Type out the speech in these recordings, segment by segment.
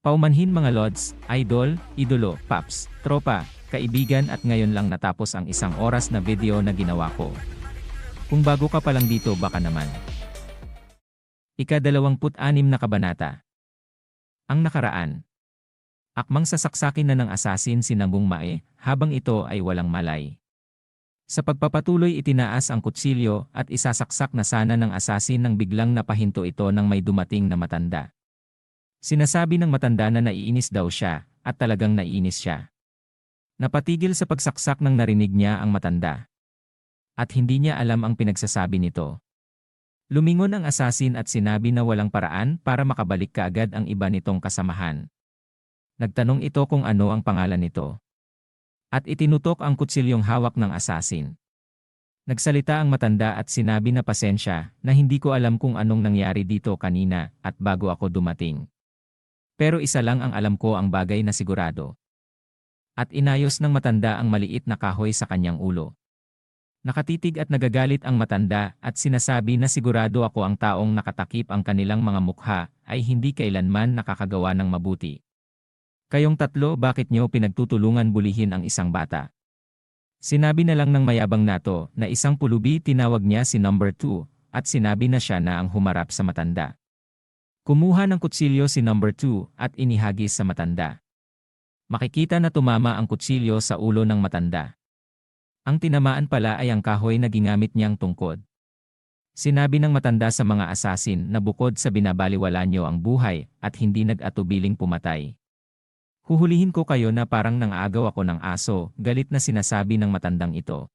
Paumanhin mga lods, idol, idolo, paps, tropa, kaibigan at ngayon lang natapos ang 1 oras na video na ginawa ko. Kung bago ka pa lang dito baka naman. Ika-26 na kabanata. Ang nakaraan. Akmang sasaksakin na ng asasin si Nambung Mae, habang ito ay walang malay. Sa pagpapatuloy itinaas ang kutsilyo at isasaksak na sana ng asasin nang biglang napahinto ito ng may dumating na matanda. Sinasabi ng matanda na naiinis daw siya, at talagang naiinis siya. Napatigil sa pagsaksak nang narinig niya ang matanda. At hindi niya alam ang pinagsasabi nito. Lumingon ang asasin at sinabi na walang paraan para makabalik kaagad ang iba nitong kasamahan. Nagtanong ito kung ano ang pangalan nito. At itinutok ang kutsilyong hawak ng asasin. Nagsalita ang matanda at sinabi na pasensya na hindi ko alam kung anong nangyari dito kanina at bago ako dumating. Pero isa lang ang alam ko ang bagay na sigurado. At inayos ng matanda ang maliit na kahoy sa kanyang ulo. Nakatitig at nagagalit ang matanda at sinasabi na sigurado ako ang taong nakatakip ang kanilang mga mukha ay hindi kailanman nakakagawa ng mabuti. Kayong tatlo bakit nyo pinagtutulungan bulihin ang isang bata? Sinabi na lang ng mayabang nato na isang pulubi tinawag niya si number 2 at sinabi na siya na ang humarap sa matanda. Kumuha ng kutsilyo si number 2 at inihagis sa matanda. Makikita na tumama ang kutsilyo sa ulo ng matanda. Ang tinamaan pala ay ang kahoy na ginamit niyang tungkod. Sinabi ng matanda sa mga asasin na bukod sa binabaliwala niyo ang buhay at hindi nag-atubiling pumatay. Huhulihin ko kayo na parang nang-aagaw ako ng aso, galit na sinasabi ng matandang ito.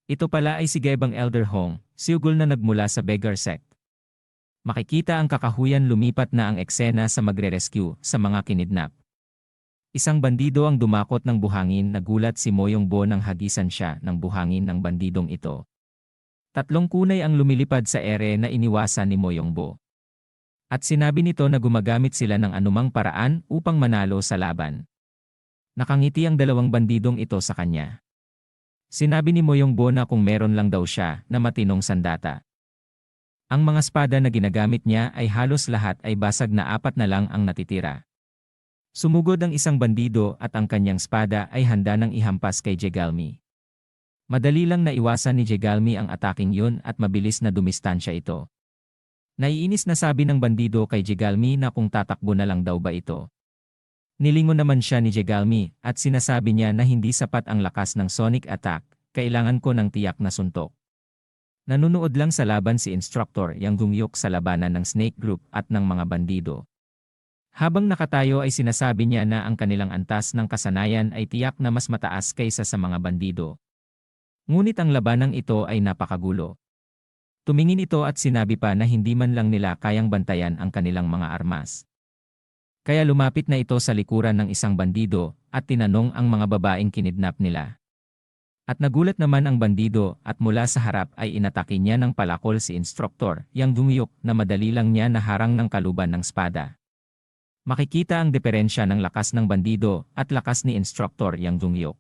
Ito pala ay si Gebang Elder Hong, siyugol na nagmula sa beggar sect. Makikita ang kakahuyan lumipat na ang eksena sa magre-rescue sa mga kinidnap. Isang bandido ang dumakot ng buhangin, nagulat si Moyong Bo nang hagisan siya ng buhangin ng bandidong ito. 3 kunay ang lumilipad sa ere na iniwasan ni Moyong Bo. At sinabi nito na gumagamit sila ng anumang paraan upang manalo sa laban. Nakangiti ang 2 bandidong ito sa kanya. Sinabi ni Moyong Bo na kung meron lang daw siya na matinong sandata. Ang mga espada na ginagamit niya ay halos lahat ay basag na 4 na lang ang natitira. Sumugod ang isang bandido at ang kanyang espada ay handa nang ihampas kay Jegalmi. Madali lang naiwasan ni Jegalmi ang ataking yun at mabilis na dumistansya ito. Naiinis na sabi ng bandido kay Jegalmi na kung tatakbo na lang daw ba ito. Nilingon naman siya ni Jegalmi at sinasabi niya na hindi sapat ang lakas ng sonic attack, kailangan ko ng tiyak na suntok. Nanunood lang sa laban si Instructor Yang Gungyok sa labanan ng Snake Group at ng mga bandido. Habang nakatayo ay sinasabi niya na ang kanilang antas ng kasanayan ay tiyak na mas mataas kaysa sa mga bandido. Ngunit ang labanang ito ay napakagulo. Tumingin ito at sinabi pa na hindi man lang nila kayang bantayan ang kanilang mga armas. Kaya lumapit na ito sa likuran ng isang bandido at tinanong ang mga babaeng kinidnap nila. At nagulat naman ang bandido at mula sa harap ay inatake niya ng palakol si Instructor Yang Gungyok na madali lang niya naharang ng kaluban ng espada. Makikita ang diferensya ng lakas ng bandido at lakas ni Instructor Yang Gungyok.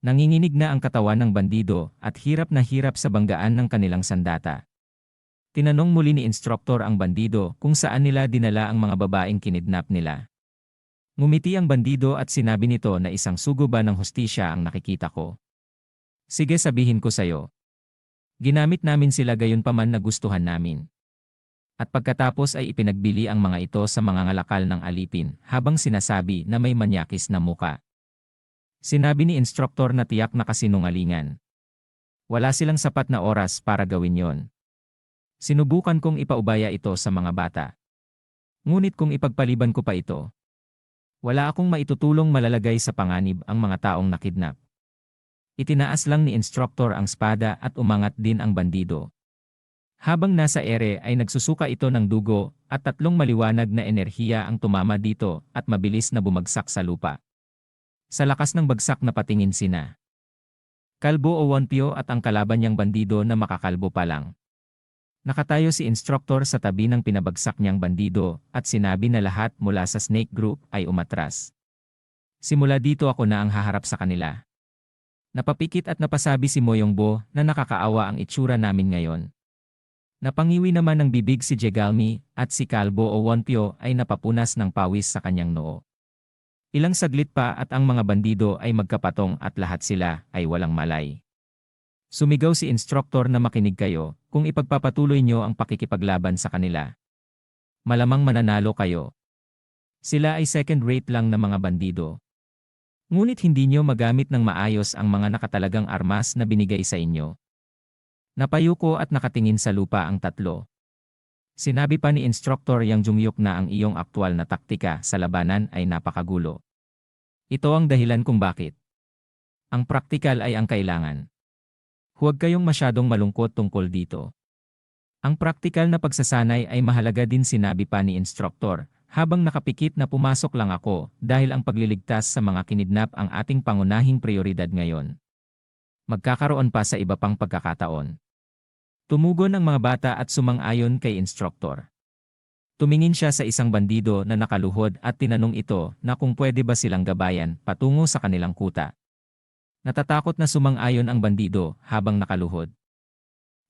Nanginginig na ang katawan ng bandido at hirap na hirap sa banggaan ng kanilang sandata. Tinanong muli ni Instructor ang bandido kung saan nila dinala ang mga babaeng kinidnap nila. Ngumiti ang bandido at sinabi nito na isang suguba ng hustisya ang nakikita ko. Sige sabihin ko sayo. Ginamit namin sila gayunpaman na gustuhan namin. At pagkatapos ay ipinagbili ang mga ito sa mga ngalakal ng alipin habang sinasabi na may manyakis na muka. Sinabi ni Instructor na tiyak na kasinungalingan. Wala silang sapat na oras para gawin yon. Sinubukan kong ipaubaya ito sa mga bata. Ngunit kung ipagpaliban ko pa ito, wala akong maitutulong malalagay sa panganib ang mga taong nakidnap. Itinaas lang ni Instructor ang espada at umangat din ang bandido. Habang nasa ere ay nagsusuka ito ng dugo at 3 maliwanag na enerhiya ang tumama dito at mabilis na bumagsak sa lupa. Sa lakas ng bagsak na patingin sina Kalbo o Wonpyo at ang kalaban niyang bandido na makakalbo pa lang. Nakatayo si Instructor sa tabi ng pinabagsak niyang bandido at sinabi na lahat mula sa Snake Group ay umatras. Simula dito ako na ang haharap sa kanila. Napapikit at napasabi si Moyong Bo na nakakaawa ang itsura namin ngayon. Napangiwi naman ng bibig si Jegalmi at si Kalbo o Wonpyo ay napapunas ng pawis sa kanyang noo. Ilang saglit pa at ang mga bandido ay magkapatong at lahat sila ay walang malay. Sumigaw si instruktor na makinig kayo kung ipagpapatuloy nyo ang pakikipaglaban sa kanila. Malamang mananalo kayo. Sila ay second-rate lang na mga bandido. Ngunit hindi nyo magamit ng maayos ang mga nakatalagang armas na binigay sa inyo. Napayuko at nakatingin sa lupa ang tatlo. Sinabi pa ni Instructor Yang Jungyuk na ang iyong aktwal na taktika sa labanan ay napakagulo. Ito ang dahilan kung bakit. Ang praktikal ay ang kailangan. Huwag kayong masyadong malungkot tungkol dito. Ang praktikal na pagsasanay ay mahalaga din, sinabi pa ni Instructor, habang nakapikit na pumasok lang ako dahil ang pagliligtas sa mga kinidnap ang ating pangunahing prioridad ngayon. Magkakaroon pa sa iba pang pagkakataon. Tumugon ang mga bata at sumang-ayon kay instruktor. Tumingin siya sa isang bandido na nakaluhod at tinanong ito na kung pwede ba silang gabayan patungo sa kanilang kuta. Natatakot na sumang-ayon ang bandido habang nakaluhod.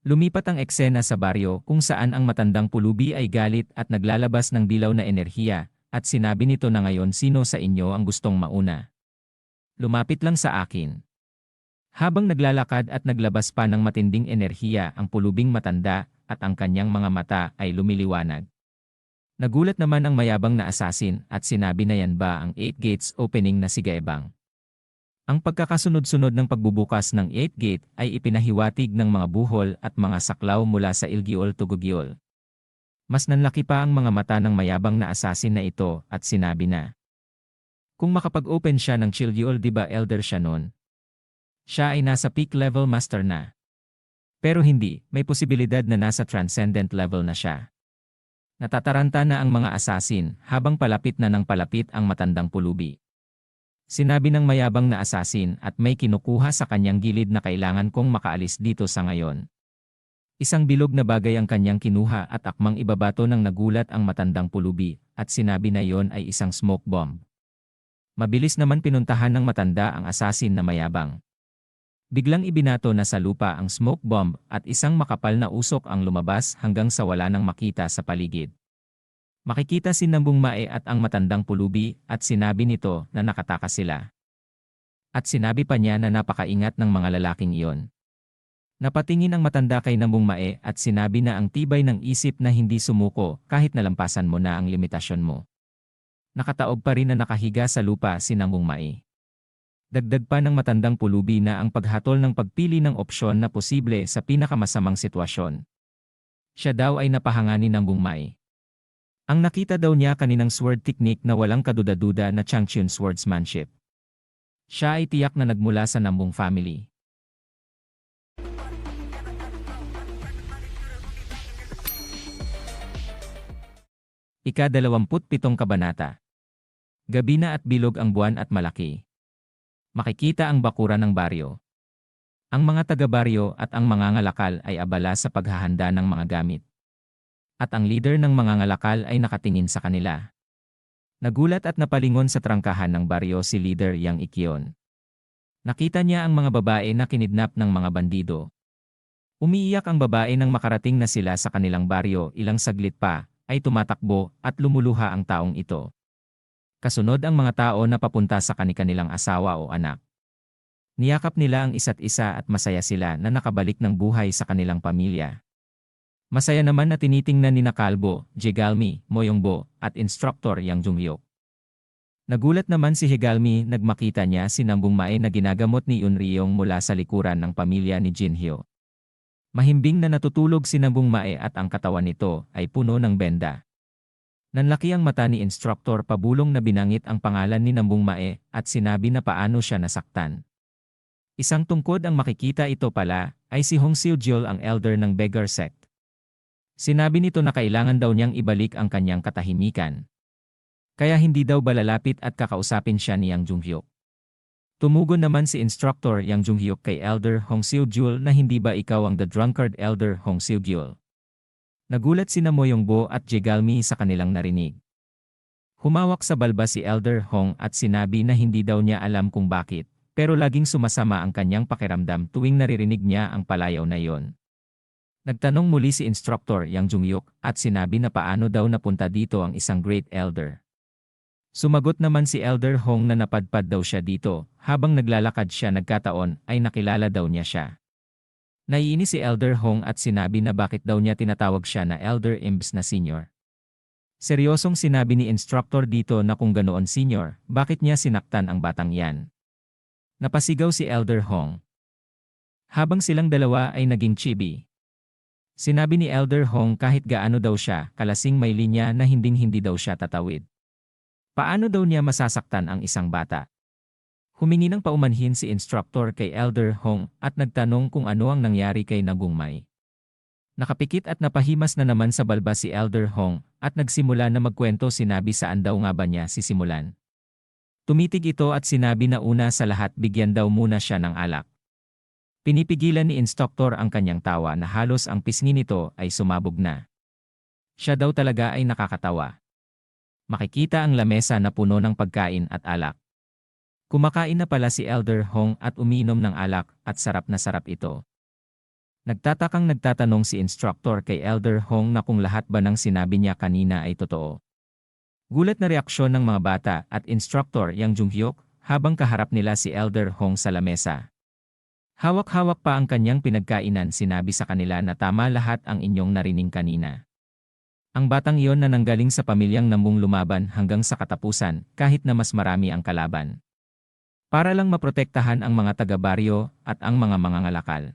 Lumipat ang eksena sa baryo kung saan ang matandang pulubi ay galit at naglalabas ng dilaw na enerhiya at sinabi nito na ngayon sino sa inyo ang gustong mauna. Lumapit lang sa akin. Habang naglalakad at naglabas pa ng matinding enerhiya ang pulubing matanda at ang kanyang mga mata ay lumiliwanag. Nagulat naman ang mayabang na assassin at sinabi na yan ba ang 8 gates opening na si Gaebang. Ang pagkakasunod-sunod ng pagbubukas ng 8 gate ay ipinahiwatig ng mga buhol at mga saklaw mula sa Ilgiol to Gugiol. Mas nanlaki pa ang mga mata ng mayabang na assassin na ito at sinabi na, kung makapag-open siya ng Chilgiol, di ba elder siya nun? Siya ay nasa peak level master na. Pero hindi, may posibilidad na nasa transcendent level na siya. Natataranta na ang mga assassin habang palapit na ng palapit ang matandang pulubi. Sinabi ng mayabang na assassin at may kinukuha sa kanyang gilid na kailangan kong makaalis dito sa ngayon. Isang bilog na bagay ang kanyang kinuha at akmang ibabato ng nagulat ang matandang pulubi at sinabi na iyon ay isang smoke bomb. Mabilis naman pinuntahan ng matanda ang assassin na mayabang. Biglang ibinato na sa lupa ang smoke bomb at isang makapal na usok ang lumabas hanggang sa wala nang makita sa paligid. Makikita si Nambung Mae at ang matandang pulubi at sinabi nito na nakatakas sila. At sinabi pa niya na napakaingat ng mga lalaking iyon. Napatingin ang matanda kay Nambung Mae at sinabi na ang tibay ng isip na hindi sumuko kahit nalampasan mo na ang limitasyon mo. Nakataob pa rin na nakahiga sa lupa si Nambung Mae. Dagdag pa ng matandang pulubi na ang paghatol ng pagpili ng opsyon na posible sa pinakamasamang sitwasyon. Siya daw ay napahanga ni Nambung Mae. Ang nakita daw niya kaninang sword technique na walang kaduda-duda na Changchun swordsmanship. Siya ay tiyak na nagmula sa Nambung family. Ika-27 kabanata. Gabi na at bilog ang buwan at malaki. Makikita ang bakuran ng baryo. Ang mga taga-baryo at ang mga ngalakal ay abala sa paghahanda ng mga gamit. At ang leader ng mga ngalakal ay nakatingin sa kanila. Nagulat at napalingon sa trangkahan ng baryo si Leader Yang Ikyon. Nakita niya ang mga babae na kinidnap ng mga bandido. Umiiyak ang babae nang makarating na sila sa kanilang baryo, ilang saglit pa ay tumatakbo at lumuluha ang taong ito. Kasunod ang mga tao na papunta sa kanilang asawa o anak. Niyakap nila ang isa't isa at masaya sila na nakabalik ng buhay sa kanilang pamilya. Masaya naman na tinitingnan ni Kalbo, Jegalmi, Moyongbo, at Instructor Yang Jungyuk. Nagulat naman si Jegalmi nang makita niya si Nambung Mae na ginagamot ni Yunryong mula sa likuran ng pamilya ni Jinhyo. Mahimbing na natutulog si Nambung Mae at ang katawan nito ay puno ng benda. Nanlaki ang mata ni Instructor pabulong na binangit ang pangalan ni Nambung Mae at sinabi na paano siya nasaktan. Isang tungkod ang makikita, ito pala ay si Hong Seojeol, ang elder ng Beggar Sect. Sinabi nito na kailangan daw niyang ibalik ang kanyang katahimikan. Kaya hindi daw ba lalapit at kakausapin siya ni Yang Junghyuk. Tumugon naman si Instructor Yang Junghyuk kay Elder Hong Seojeol na hindi ba ikaw ang the drunkard Elder Hong Seojeol. Nagulat sina Moyongbo at Jegalmi sa kanilang narinig. Humawak sa balbas si Elder Hong at sinabi na hindi daw niya alam kung bakit, pero laging sumasama ang kanyang pakiramdam tuwing naririnig niya ang palayaw na iyon. Nagtanong muli si Instructor Yang Jungyuk at sinabi na paano daw napunta dito ang isang Great Elder. Sumagot naman si Elder Hong na napadpad daw siya dito, habang naglalakad siya nagkataon ay nakilala daw niya siya. Naiinis si Elder Hong at sinabi na bakit daw niya tinatawag siya na Elder imbes na Senior. Seryosong sinabi ni Instructor dito na kung ganoon Senior, bakit niya sinaktan ang batang yan? Napasigaw si Elder Hong. Habang silang dalawa ay naging chibi. Sinabi ni Elder Hong kahit gaano daw siya, kalasing may linya na hinding-hindi daw siya tatawid. Paano daw niya masasaktan ang isang bata? Humingi ng paumanhin si Instructor kay Elder Hong at nagtanong kung ano ang nangyari kay Nagungmay. Nakapikit at napahimas na naman sa balbas si Elder Hong at nagsimula na magkwento sinabi saan daw nga ba niya sisimulan. Tumitig ito at sinabi na una sa lahat bigyan daw muna siya ng alak. Pinipigilan ni Instructor ang kanyang tawa na halos ang pisngi nito ay sumabog na. Siya daw talaga ay nakakatawa. Makikita ang lamesa na puno ng pagkain at alak. Kumakain na pala si Elder Hong at umiinom ng alak at sarap na sarap ito. Nagtatakang nagtatanong si Instructor kay Elder Hong na kung lahat ba ng sinabi niya kanina ay totoo. Gulat na reaksyon ng mga bata at Instructor Yang Junghyuk habang kaharap nila si Elder Hong sa lamesa. Hawak-hawak pa ang kanyang pinagkainan sinabi sa kanila na tama lahat ang inyong narinig kanina. Ang batang iyon na nanggaling sa pamilyang namung lumaban hanggang sa katapusan kahit na mas marami ang kalaban. Para lang maprotektahan ang mga taga-baryo at ang mga mangangalakal.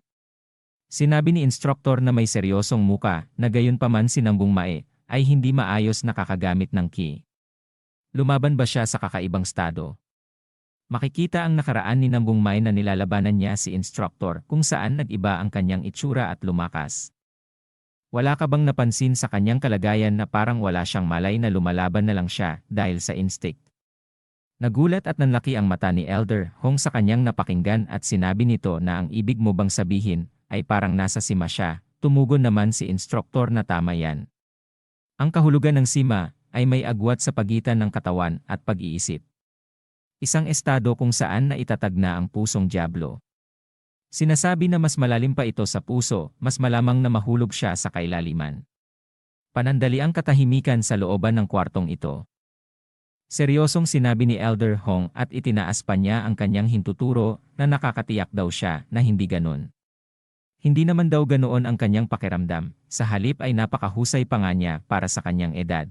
Sinabi ni Instructor na may seryosong muka na gayunpaman si Nagungmay ay hindi maayos na kakagamit ng ki. Lumaban ba siya sa kakaibang estado? Makikita ang nakaraan ni Nagungmay na nilalabanan niya si Instructor kung saan nag-iba ang kanyang itsura at lumakas. Wala ka bang napansin sa kanyang kalagayan na parang wala siyang malay na lumalaban na lang siya dahil sa instinct? Nagulat at nanlaki ang mata ni Elder Hong sa kanyang napakinggan at sinabi nito na ang ibig mo bang sabihin ay parang nasa sima siya. Tumugon naman si Instructor na tama yan. Ang kahulugan ng sima ay may agwat sa pagitan ng katawan at pag-iisip. Isang estado kung saan naitatag na ang pusong dyablo. Sinasabi na mas malalim pa ito sa puso, mas malamang na mahulog siya sa kailaliman. Panandali ang katahimikan sa looban ng kwartong ito. Seryosong sinabi ni Elder Hong at itinaas pa niya ang kanyang hintuturo na nakakatiyak daw siya na hindi ganon. Hindi naman daw ganoon ang kanyang pakiramdam, sa halip ay napakahusay pa nga niya para sa kanyang edad.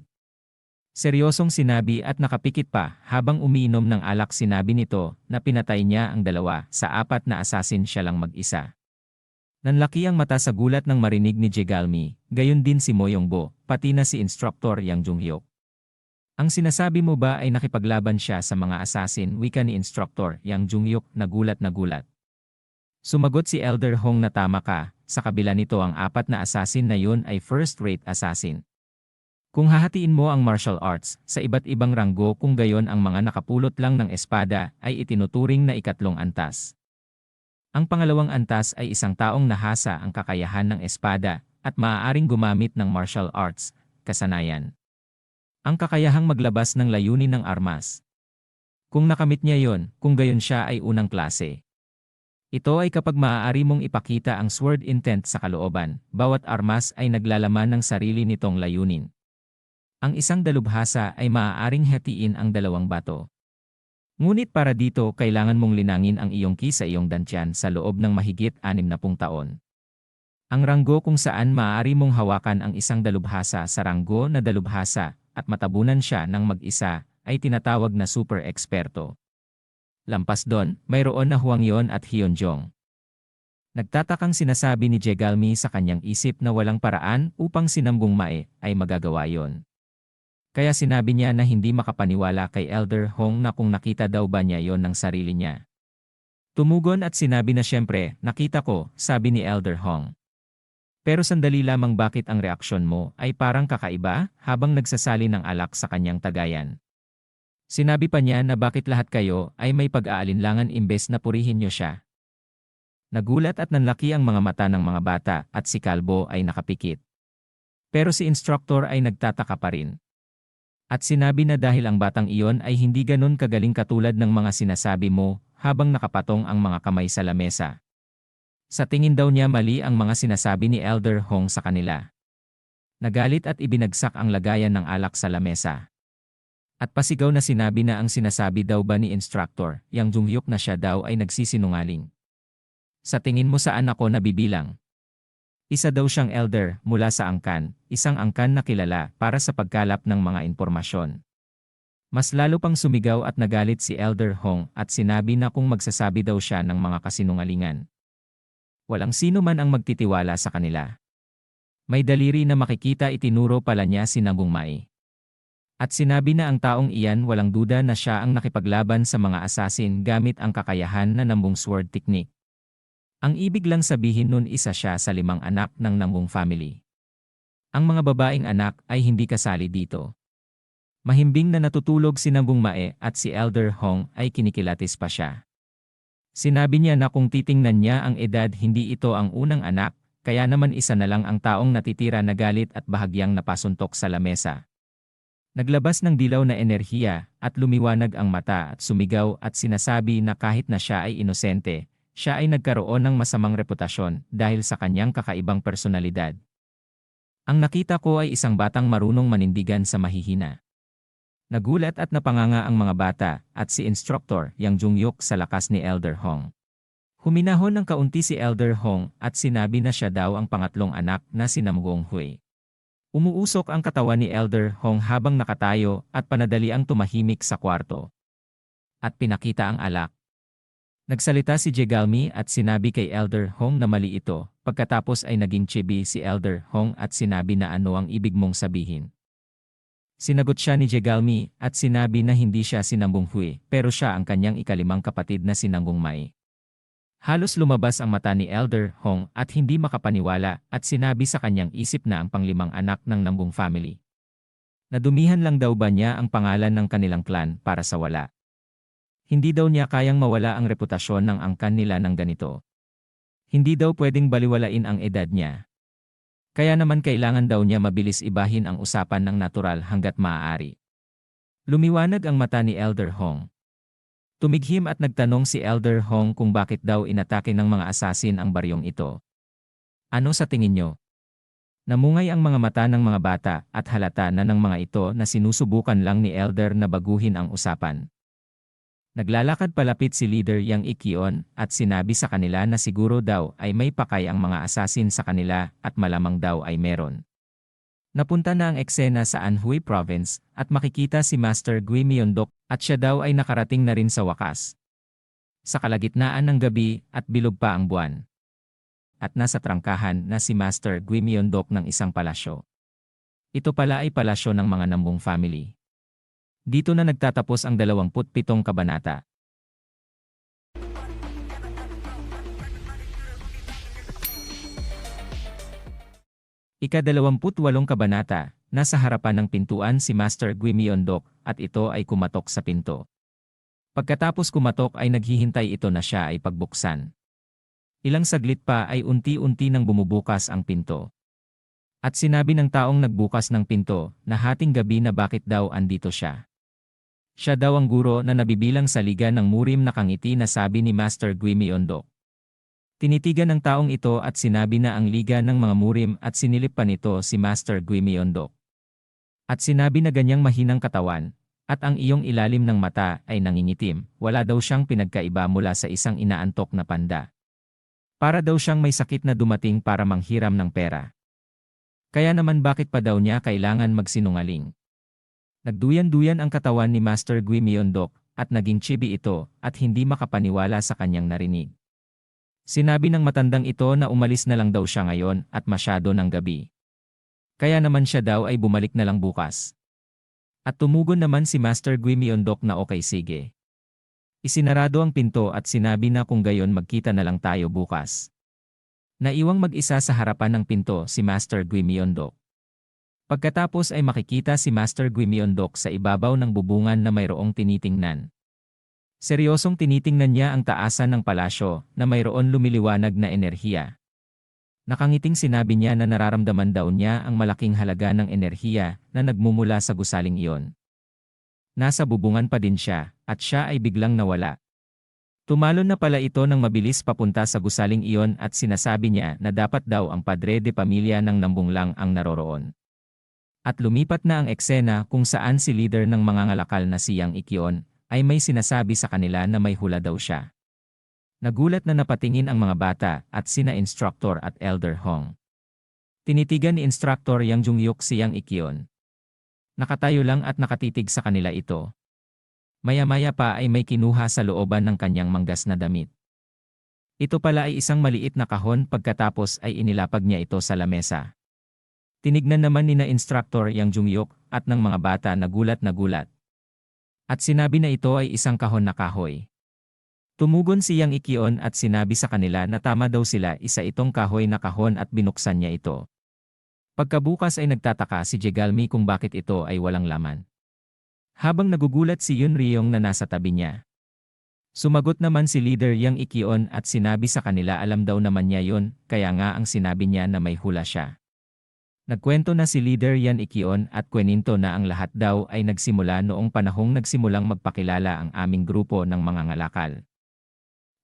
Seryosong sinabi at nakapikit pa habang umiinom ng alak sinabi nito na pinatay niya ang 2 sa 4 na assassin siya lang mag-isa. Nanlaki ang mata sa gulat nang marinig ni Jegalmi, gayon din si Mo Yongbo, pati na si Instructor Yang Junghyuk. Ang sinasabi mo ba ay nakipaglaban siya sa mga assassin? Wika ni Instructor Yang Junghyuk na gulat. Sumagot si Elder Hong na tama ka, sa kabila nito ang 4 na assassin na yun ay first-rate assassin. Kung hahatiin mo ang martial arts sa iba't ibang ranggo kung gayon ang mga nakapulot lang ng espada ay itinuturing na 2 antas. Ang pangalawang antas ay isang taong nahasa ang kakayahan ng espada at maaaring gumamit ng martial arts, kasanayan. Ang kakayahang maglabas ng layunin ng armas. Kung nakamit niya yon, kung gayon siya ay unang klase. Ito ay kapag maaari mong ipakita ang sword intent sa kalooban, bawat armas ay naglalaman ng sarili nitong layunin. Ang isang dalubhasa ay maaaring hatiin ang 2 bato. Ngunit para dito kailangan mong linangin ang iyong ki sa iyong dantyan sa loob ng mahigit 60 taon. Ang ranggo kung saan maaari mong hawakan ang isang dalubhasa sa ranggo na dalubhasa at matabunan siya ng mag-isa ay tinatawag na super eksperto. Lampas doon, mayroon na Hwangyon at Hyunjong. Nagtatakang sinasabi ni Jegalmi sa kanyang isip na walang paraan upang si Nagungmay ay magagawa yon. Kaya sinabi niya na hindi makapaniwala kay Elder Hong na kung nakita daw ba niya yon ng sarili niya. Tumugon at sinabi na siyempre, nakita ko, sabi ni Elder Hong. Pero sandali lamang bakit ang reaksyon mo ay parang kakaiba habang nagsasali ng alak sa kanyang tagayan. Sinabi pa niya na bakit lahat kayo ay may pag-aalinlangan imbes na purihin niyo siya. Nagulat at nanlaki ang mga mata ng mga bata at si Kalbo ay nakapikit. Pero si Instructor ay nagtataka pa rin. At sinabi na dahil ang batang iyon ay hindi ganon kagaling katulad ng mga sinasabi mo habang nakapatong ang mga kamay sa lamesa. Sa tingin daw niya mali ang mga sinasabi ni Elder Hong sa kanila. Nagalit at ibinagsak ang lagayan ng alak sa lamesa. At pasigaw na sinabi na ang sinasabi daw ba ni instructor, Yang Jungyuk na siya daw ay nagsisinungaling. Sa tingin mo saan ako nabibilang? Isa daw siyang elder mula sa angkan, isang angkan na kilala para sa pagkalap ng mga impormasyon. Mas lalo pang sumigaw at nagalit si Elder Hong at sinabi na kung magsasabi daw siya ng mga kasinungalingan, walang sino man ang magtitiwala sa kanila. May daliri na makikita itinuro pala niya si Nanggung Mai. At sinabi na ang taong iyan walang duda na siya ang nakipaglaban sa mga assassin gamit ang kakayahan na Nambung Sword Technique. Ang ibig lang sabihin nun isa siya sa 5 anak ng Nambung family. Ang mga babaeng anak ay hindi kasali dito. Mahimbing na natutulog si Nambung Mae at si Elder Hong ay kinikilatis pa siya. Sinabi niya na kung titingnan niya ang edad hindi ito ang unang anak, kaya naman isa na lang ang taong natitira na galit at bahagyang napasuntok sa lamesa. Naglabas ng dilaw na enerhiya at lumiwanag ang mata at sumigaw at sinasabi na kahit na siya ay inosente, siya ay nagkaroon ng masamang reputasyon dahil sa kanyang kakaibang personalidad. Ang nakita ko ay isang batang marunong manindigan sa mahihina. Nagulat at napanganga ang mga bata at si instructor Yang Jungyuk sa lakas ni Elder Hong. Huminahon ng kaunti si Elder Hong at sinabi na siya daw ang pangatlong anak na si Namgong Hui. Umuusok ang katawan ni Elder Hong habang nakatayo at panadali ang tumahimik sa kwarto. At pinakita ang alak. Nagsalita si Jegalmi at sinabi kay Elder Hong na mali ito, pagkatapos ay naging chibi si Elder Hong at sinabi na ano ang ibig mong sabihin. Sinagot siya ni Jegalmi at sinabi na hindi siya si Nambung Hui pero siya ang kanyang ikalimang kapatid na si Nanggung Mai. Halos lumabas ang mata ni Elder Hong at hindi makapaniwala at sinabi sa kanyang isip na ang panglimang anak ng Nambung family. Nadumihan lang daw ba niya ang pangalan ng kanilang clan para sa wala? Hindi daw niya kayang mawala ang reputasyon ng angkan nila ng ganito. Hindi daw pwedeng baliwalain ang edad niya. Kaya naman kailangan daw niya mabilis ibahin ang usapan ng natural hanggat maaari. Lumiwanag ang mata ni Elder Hong. Tumighim at nagtanong si Elder Hong kung bakit daw inatake ng mga assassin ang baryong ito. Ano sa tingin niyo? Namungay ang mga mata ng mga bata at halata na ng mga ito na sinusubukan lang ni Elder na baguhin ang usapan. Naglalakad palapit si Leader Yang Ikyon at sinabi sa kanila na siguro daw ay may pakay ang mga assassin sa kanila at malamang daw ay meron. Napunta na ang eksena sa Anhui Province at makikita si Master Gui Myeondok at siya daw ay nakarating na rin sa wakas. Sa kalagitnaan ng gabi at bilog pa ang buwan. At nasa trangkahan na si Master Gui Myeondok ng isang palasyo. Ito pala ay palasyo ng mga Nambung family. Dito na nagtatapos ang 27 kabanata. Ika-28 kabanata, nasa harapan ng pintuan si Master Gui Myeondok at ito ay kumatok sa pinto. Pagkatapos kumatok ay naghihintay ito na siya ay pagbuksan. Ilang saglit pa ay unti-unti nang bumubukas ang pinto. At sinabi ng taong nagbukas ng pinto na hating gabi na bakit daw andito siya. Siya daw ang guro na nabibilang sa liga ng murim na kangiti na sabi ni Master Gui Myeondok. Tinitigan ng taong ito at sinabi na ang liga ng mga murim at sinilip pa nito si Master Gui Myeondok. At sinabi na ganyang mahinang katawan, at ang iyong ilalim ng mata ay nangingitim, wala daw siyang pinagkaiba mula sa isang inaantok na panda. Para daw siyang may sakit na dumating para manghiram ng pera. Kaya naman bakit pa daw niya kailangan magsinungaling? Nagduyan-duyan ang katawan ni Master Gui Myeondok at naging chibi ito at hindi makapaniwala sa kanyang narinig. Sinabi ng matandang ito na umalis na lang daw siya ngayon at masyado ng gabi. Kaya naman siya daw ay bumalik na lang bukas. At tumugon naman si Master Gui Myeondok na okay sige. Isinarado ang pinto at sinabi na kung gayon magkita na lang tayo bukas. Naiwang mag-isa sa harapan ng pinto si Master Gui Myeondok. Pagkatapos ay makikita si Master Gui Myeondok sa ibabaw ng bubungan na mayroong tinitingnan. Seryosong tinitingnan niya ang taasan ng palasyo na mayroon lumiliwanag na enerhiya. Nakangiting sinabi niya na nararamdaman daw niya ang malaking halaga ng enerhiya na nagmumula sa gusaling iyon. Nasa bubungan pa din siya at siya ay biglang nawala. Tumalon na pala ito ng mabilis papunta sa gusaling iyon at sinasabi niya na dapat daw ang padre de pamilya ng nambung lang ang naroroon. At lumipat na ang eksena kung saan si leader ng mga ngalakal na si Yang Ikyon ay may sinasabi sa kanila na may hula daw siya. Nagulat na napatingin ang mga bata at sina instructor at elder Hong. Tinitigan ni instructor Yang Jungyuk si Yang Ikyon. Nakatayo lang at nakatitig sa kanila ito. Maya-maya pa ay may kinuha sa looban ng kanyang manggas na damit. Ito pala ay isang maliit na kahon pagkatapos ay inilapag niya ito sa lamesa. Tinignan naman ni na instructor Yang Jungyuk at ng mga bata na gulat. At sinabi na ito ay isang kahon na kahoy. Tumugon si Yang Ikyon at sinabi sa kanila na tama daw sila isa itong kahoy na kahon at binuksan niya ito. Pagkabukas ay nagtataka si Jegalmi kung bakit ito ay walang laman. Habang nagugulat si Yun Ryong na nasa tabi niya. Sumagot naman si leader Yang Ikyon at sinabi sa kanila alam daw naman niya yun, kaya nga ang sinabi niya na may hula siya. Nagkwento na si leader Yang Ikyon at kweninto na ang lahat daw ay nagsimula noong panahong nagsimulang magpakilala ang aming grupo ng mga ngalakal.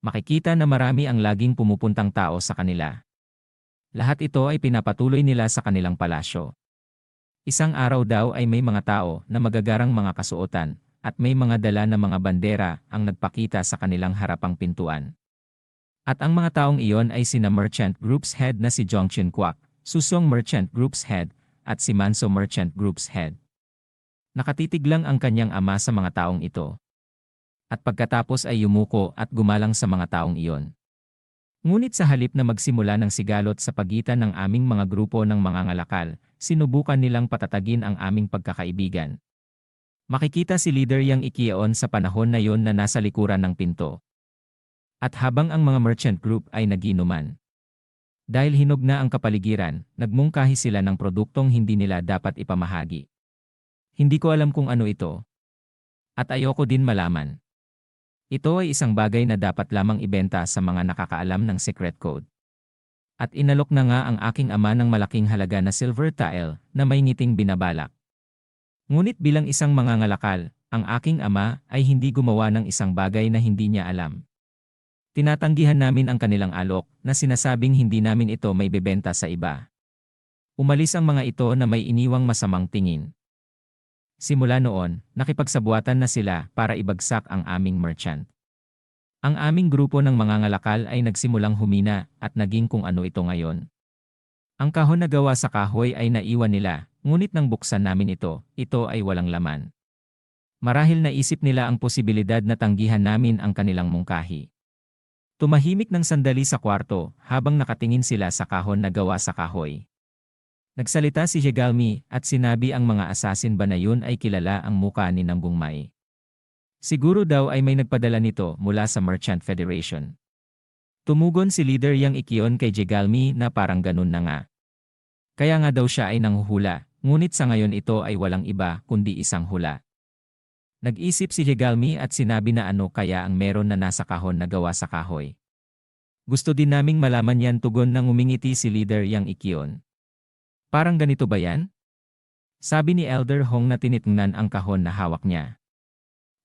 Makikita na marami ang laging pumupuntang tao sa kanila. Lahat ito ay pinapatuloy nila sa kanilang palasyo. Isang araw daw ay may mga tao na magagarang mga kasuotan at may mga dala na mga bandera ang nagpakita sa kanilang harapang pintuan. At ang mga taong iyon ay sina Merchant Group's Head na si Jongchun Kwak, Susong Merchant Group's Head, at si Manso Merchant Group's Head. Nakatitig lang ang kanyang ama sa mga taong ito. At pagkatapos ay yumuko at gumalang sa mga taong iyon. Ngunit sa halip na magsimula ng sigalot sa pagitan ng aming mga grupo ng mga ngalakal, sinubukan nilang patatagin ang aming pagkakaibigan. Makikita si leader Yang Ikyon sa panahon na yon na nasa likuran ng pinto. At habang ang mga merchant group ay nagiinuman. Dahil hinog na ang kapaligiran, nagmungkahi sila ng produktong hindi nila dapat ipamahagi. Hindi ko alam kung ano ito. At ayoko din malaman. Ito ay isang bagay na dapat lamang ibenta sa mga nakakaalam ng secret code. At inalok na nga ang aking ama ng malaking halaga na silver tile na may ngiting binabalak. Ngunit bilang isang mangangalakal, ang aking ama ay hindi gumawa ng isang bagay na hindi niya alam. Tinatanggihan namin ang kanilang alok na sinasabing hindi namin ito may bebenta sa iba. Umalis ang mga ito na may iniwang masamang tingin. Simula noon, nakipagsabuatan na sila para ibagsak ang aming merchant. Ang aming grupo ng mga ngalakal ay nagsimulang humina at naging kung ano ito ngayon. Ang kahon na gawa sa kahoy ay naiwan nila, ngunit nang buksan namin ito ay walang laman. Marahil naisip nila ang posibilidad na tanggihan namin ang kanilang mungkahi. Tumahimik ng sandali sa kwarto habang nakatingin sila sa kahon na gawa sa kahoy. Nagsalita si Jegalmi at sinabi ang mga assassin ba na yun ay kilala ang muka ni Nambung Mai. Siguro daw ay may nagpadala nito mula sa Merchant Federation. Tumugon si leader Yang Ikyon kay Jegalmi na parang ganun na nga. Kaya nga daw siya ay nanghuhula, ngunit sa ngayon ito ay walang iba kundi isang hula. Nag-isip si Jegalmi at sinabi na ano kaya ang meron na nasa kahon na gawa sa kahoy. Gusto din naming malaman yan, tugon ng umingiti si leader Yang Ikyon. Parang ganito ba yan? Sabi ni Elder Hong na tinitngnan ang kahon na hawak niya.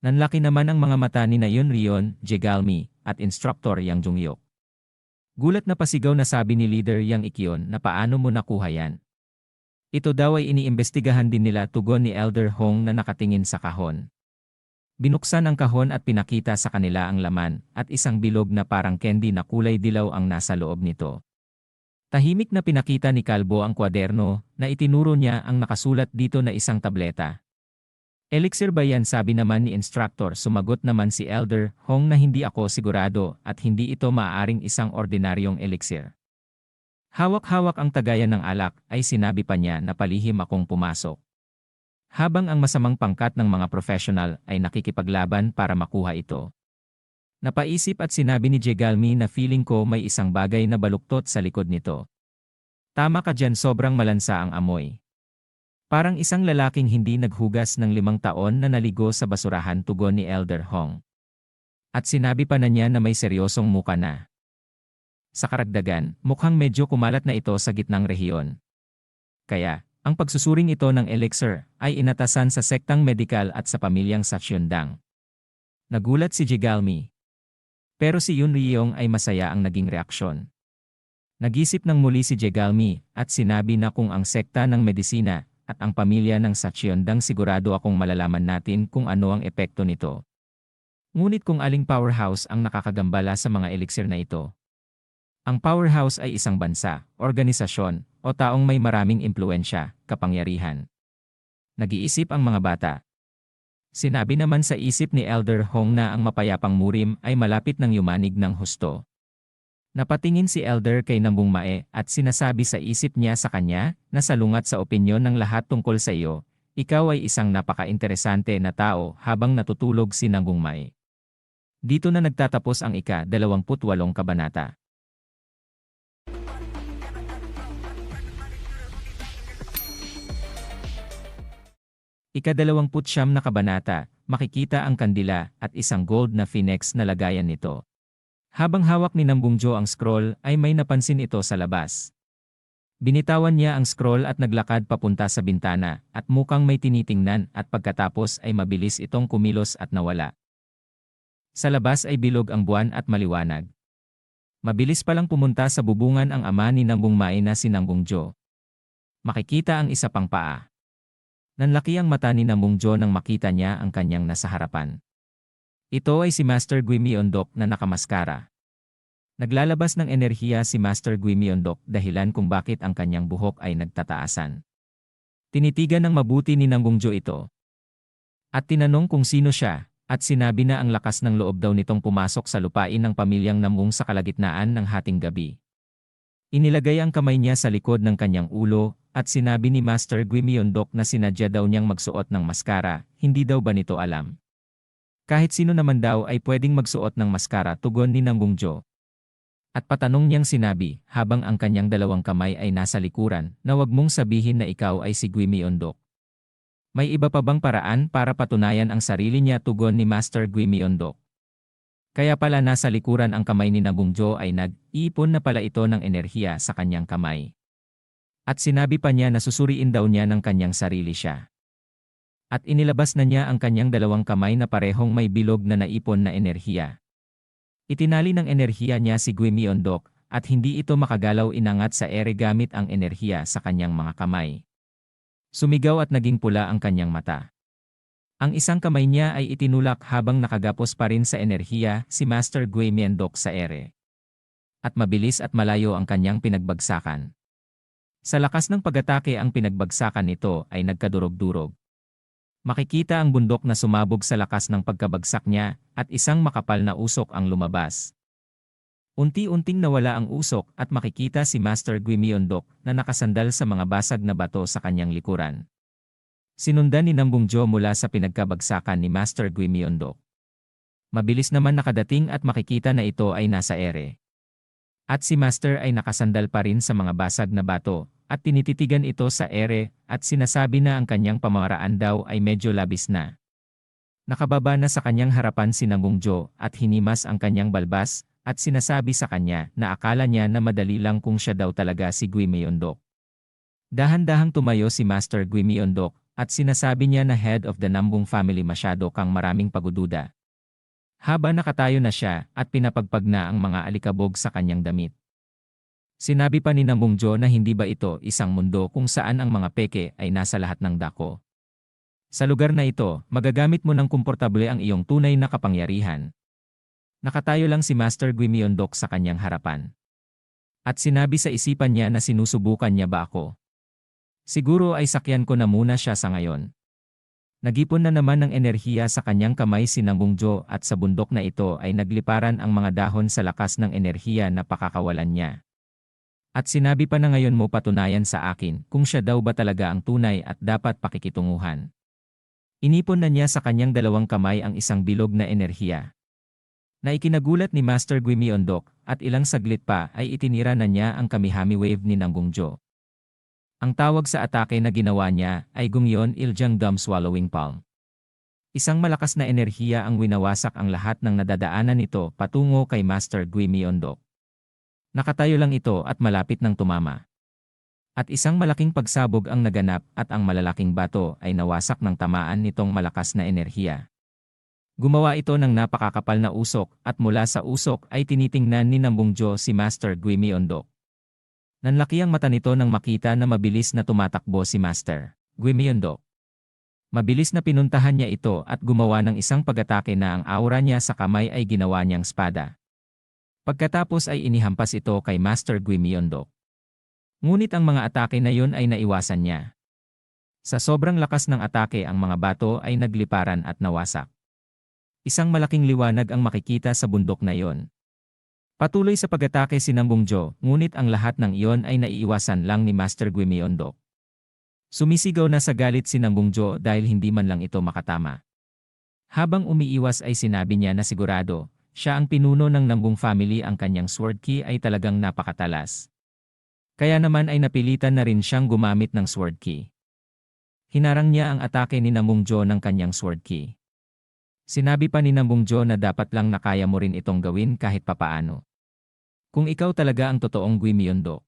Nanlaki naman ang mga mata ni na Yun Ryon, Jegalmi, at instructor Yang Jungyuk. Gulat na pasigaw na sabi ni leader Yang Ikyon na paano mo nakuha yan. Ito daw ay iniimbestigahan din nila, tugon ni Elder Hong na nakatingin sa kahon. Binuksan ang kahon at pinakita sa kanila ang laman at isang bilog na parang candy na kulay dilaw ang nasa loob nito. Tahimik na pinakita ni Kalbo ang kwaderno na itinuro niya ang nakasulat dito na isang tableta. Elixir ba yan, sabi naman ni instructor. Sumagot naman si Elder Hong na hindi ako sigurado at hindi ito maaaring isang ordinaryong elixir. Hawak-hawak ang tagayan ng alak ay sinabi pa niya na palihim akong pumasok. Habang ang masamang pangkat ng mga professional ay nakikipaglaban para makuha ito. Napaisip at sinabi ni Jegalmi na feeling ko may isang bagay na baluktot sa likod nito. Tama ka dyan, sobrang malansa ang amoy. Parang isang lalaking hindi naghugas ng 5 taon na naligo sa basurahan, tugon ni Elder Hong. At sinabi pa na niya na may seryosong muka na. Sa karagdagan, mukhang medyo kumalat na ito sa gitnang rehiyon. Kaya, ang pagsusuring ito ng elixir ay inatasan sa sektang medikal at sa pamilyang Satyondang. Nagulat si Jegalmi. Pero si Yun Ryong ay masaya ang naging reaksyon. Nagisip ng muli si Jegalmi at sinabi na kung ang sekta ng medisina at ang pamilya ng Sacheondang sigurado akong malalaman natin kung ano ang epekto nito. Ngunit kung aling powerhouse ang nakakagambala sa mga elixir na ito. Ang powerhouse ay isang bansa, organisasyon, o taong may maraming impluensya, kapangyarihan. Nag-iisip ang mga bata. Sinabi naman sa isip ni Elder Hong na ang mapayapang murim ay malapit ng yumanig ng husto. Napatingin si Elder kay Nambung Mae at sinasabi sa isip niya sa kanya na salungat sa opinyon ng lahat tungkol sa iyo, ikaw ay isang napaka-interesante na tao habang natutulog si Nambung Mae. Dito na nagtatapos ang ika-28 kabanata. Ika-29 na kabanata, makikita ang kandila at isang gold na phoenix na lagayan nito. Habang hawak ni Nambungjo ang scroll ay may napansin ito sa labas. Binitawan niya ang scroll at naglakad papunta sa bintana at mukhang may tinitingnan at pagkatapos ay mabilis itong kumilos at nawala. Sa labas ay bilog ang buwan at maliwanag. Mabilis palang pumunta sa bubungan ang ama ni Nambung Mae na si Nambungjo. Makikita ang isa pang paa. Nanlaki ang mata ni Nambungjo nang makita niya ang kanyang nasa harapan. Ito ay si Master Gui Myeondok na nakamaskara. Naglalabas ng enerhiya si Master Gui Myeondok dahilan kung bakit ang kanyang buhok ay nagtataasan. Tinitigan ng mabuti ni Nambungjo ito. At tinanong kung sino siya, at sinabi na ang lakas ng loob daw nitong pumasok sa lupain ng pamilyang Nambung sa kalagitnaan ng hating gabi. Inilagay ang kamay niya sa likod ng kanyang ulo, at sinabi ni Master Gui Myeondok na sinadya daw niyang magsuot ng maskara, hindi daw ba nito alam? Kahit sino naman daw ay pwedeng magsuot ng maskara, tugon ni Nambungjo. At patanong niyang sinabi, habang ang kanyang dalawang kamay ay nasa likuran, na wag mong sabihin na ikaw ay si Gui Myeondok. May iba pa bang paraan para patunayan ang sarili niya, tugon ni Master Gui Myeondok. Kaya pala nasa likuran ang kamay ni Nambungjo ay nag-iipon na pala ito ng enerhiya sa kanyang kamay. At sinabi pa niya na susuriin daw niya ng kanyang sarili siya. At inilabas na niya ang kanyang dalawang kamay na parehong may bilog na naipon na enerhiya. Itinali ng enerhiya niya si Gui Myeondok at hindi ito makagalaw, inangat sa ere gamit ang enerhiya sa kanyang mga kamay. Sumigaw at naging pula ang kanyang mata. Ang isang kamay niya ay itinulak habang nakagapos pa rin sa enerhiya si Master Gui Myeondok sa ere. At mabilis at malayo ang kanyang pinagbagsakan. Sa lakas ng pag-atake ang pinagbagsakan nito ay nagkadurog-durog. Makikita ang bundok na sumabog sa lakas ng pagkabagsak niya at isang makapal na usok ang lumabas. Unti-unting nawala ang usok at makikita si Master Gui Myeondok na nakasandal sa mga basag na bato sa kanyang likuran. Sinundan ni Nambungjo mula sa pinagkabagsakan ni Master Gui Myeondok. Mabilis naman nakadating at makikita na ito ay nasa ere. At si Master ay nakasandal pa rin sa mga basag na bato at tinititigan ito sa ere at sinasabi na ang kanyang pamamaraan daw ay medyo labis na. Nakababa na sa kanyang harapan si Nambungjo at hinimas ang kanyang balbas at sinasabi sa kanya na akala niya na madali lang kung siya daw talaga si Gui Myeondok. Dahan-dahang tumayo si Master Gui Myeondok at sinasabi niya na head of the Nambung family, masyado kang maraming pagdududa. Haba nakatayo na siya at pinapagpag na ang mga alikabog sa kanyang damit. Sinabi pa ni Nambungjo na hindi ba ito isang mundo kung saan ang mga peke ay nasa lahat ng dako. Sa lugar na ito, magagamit mo ng komportable ang iyong tunay na kapangyarihan. Nakatayo lang si Master Gui Myeondok sa kanyang harapan. At sinabi sa isipan niya na sinusubukan niya ba ako. Siguro ay sakyan ko na muna siya sa ngayon. Nagipon na naman ng enerhiya sa kanyang kamay si Nambungjo at sa bundok na ito ay nagliparan ang mga dahon sa lakas ng enerhiya na pakakawalan niya. At sinabi pa na ngayon mo patunayan sa akin kung siya daw ba talaga ang tunay at dapat pakikitunguhan. Inipon na niya sa kanyang dalawang kamay ang isang bilog na enerhiya. Na ikinagulat ni Master Gui Myeondok at ilang saglit pa ay itinira na niya ang Kamihami Wave ni Nambungjo. Ang tawag sa atake na ginawa niya ay Gungyeon Iljang Dam Swallowing Palm. Isang malakas na enerhiya ang winawasak ang lahat ng nadadaanan nito patungo kay Master Gui Myeondok. Nakatayo lang ito at malapit ng tumama. At isang malaking pagsabog ang naganap at ang malalaking bato ay nawasak ng tamaan nitong malakas na enerhiya. Gumawa ito ng napakakapal na usok at mula sa usok ay tinitingnan ni Nambungjo si Master Gui Myeondok. Nanlaki ang mata nito nang makita na mabilis na tumatakbo si Master Gui Myeondok. Mabilis na pinuntahan niya ito at gumawa ng isang pag-atake na ang aura niya sa kamay ay ginawa niyang espada. Pagkatapos ay inihampas ito kay Master Gui Myeondok. Ngunit ang mga atake na yun ay naiwasan niya. Sa sobrang lakas ng atake ang mga bato ay nagliparan at nawasak. Isang malaking liwanag ang makikita sa bundok na iyon. Patuloy sa pag-atake si Nambungjo, ngunit ang lahat ng iyon ay naiiwasan lang ni Master Gui Myeondok. Sumisigaw na sa galit si Nambungjo dahil hindi man lang ito makatama. Habang umiiwas ay sinabi niya na sigurado, siya ang pinuno ng Nambung family, ang kanyang sword ki ay talagang napakatalas. Kaya naman ay napilitan na rin siyang gumamit ng sword ki. Hinarang niya ang atake ni Nambungjo ng kanyang sword ki. Sinabi pa ni Nambungjo na dapat lang na kaya mo rin itong gawin kahit papaano. Kung ikaw talaga ang totoong Gui Myeondok.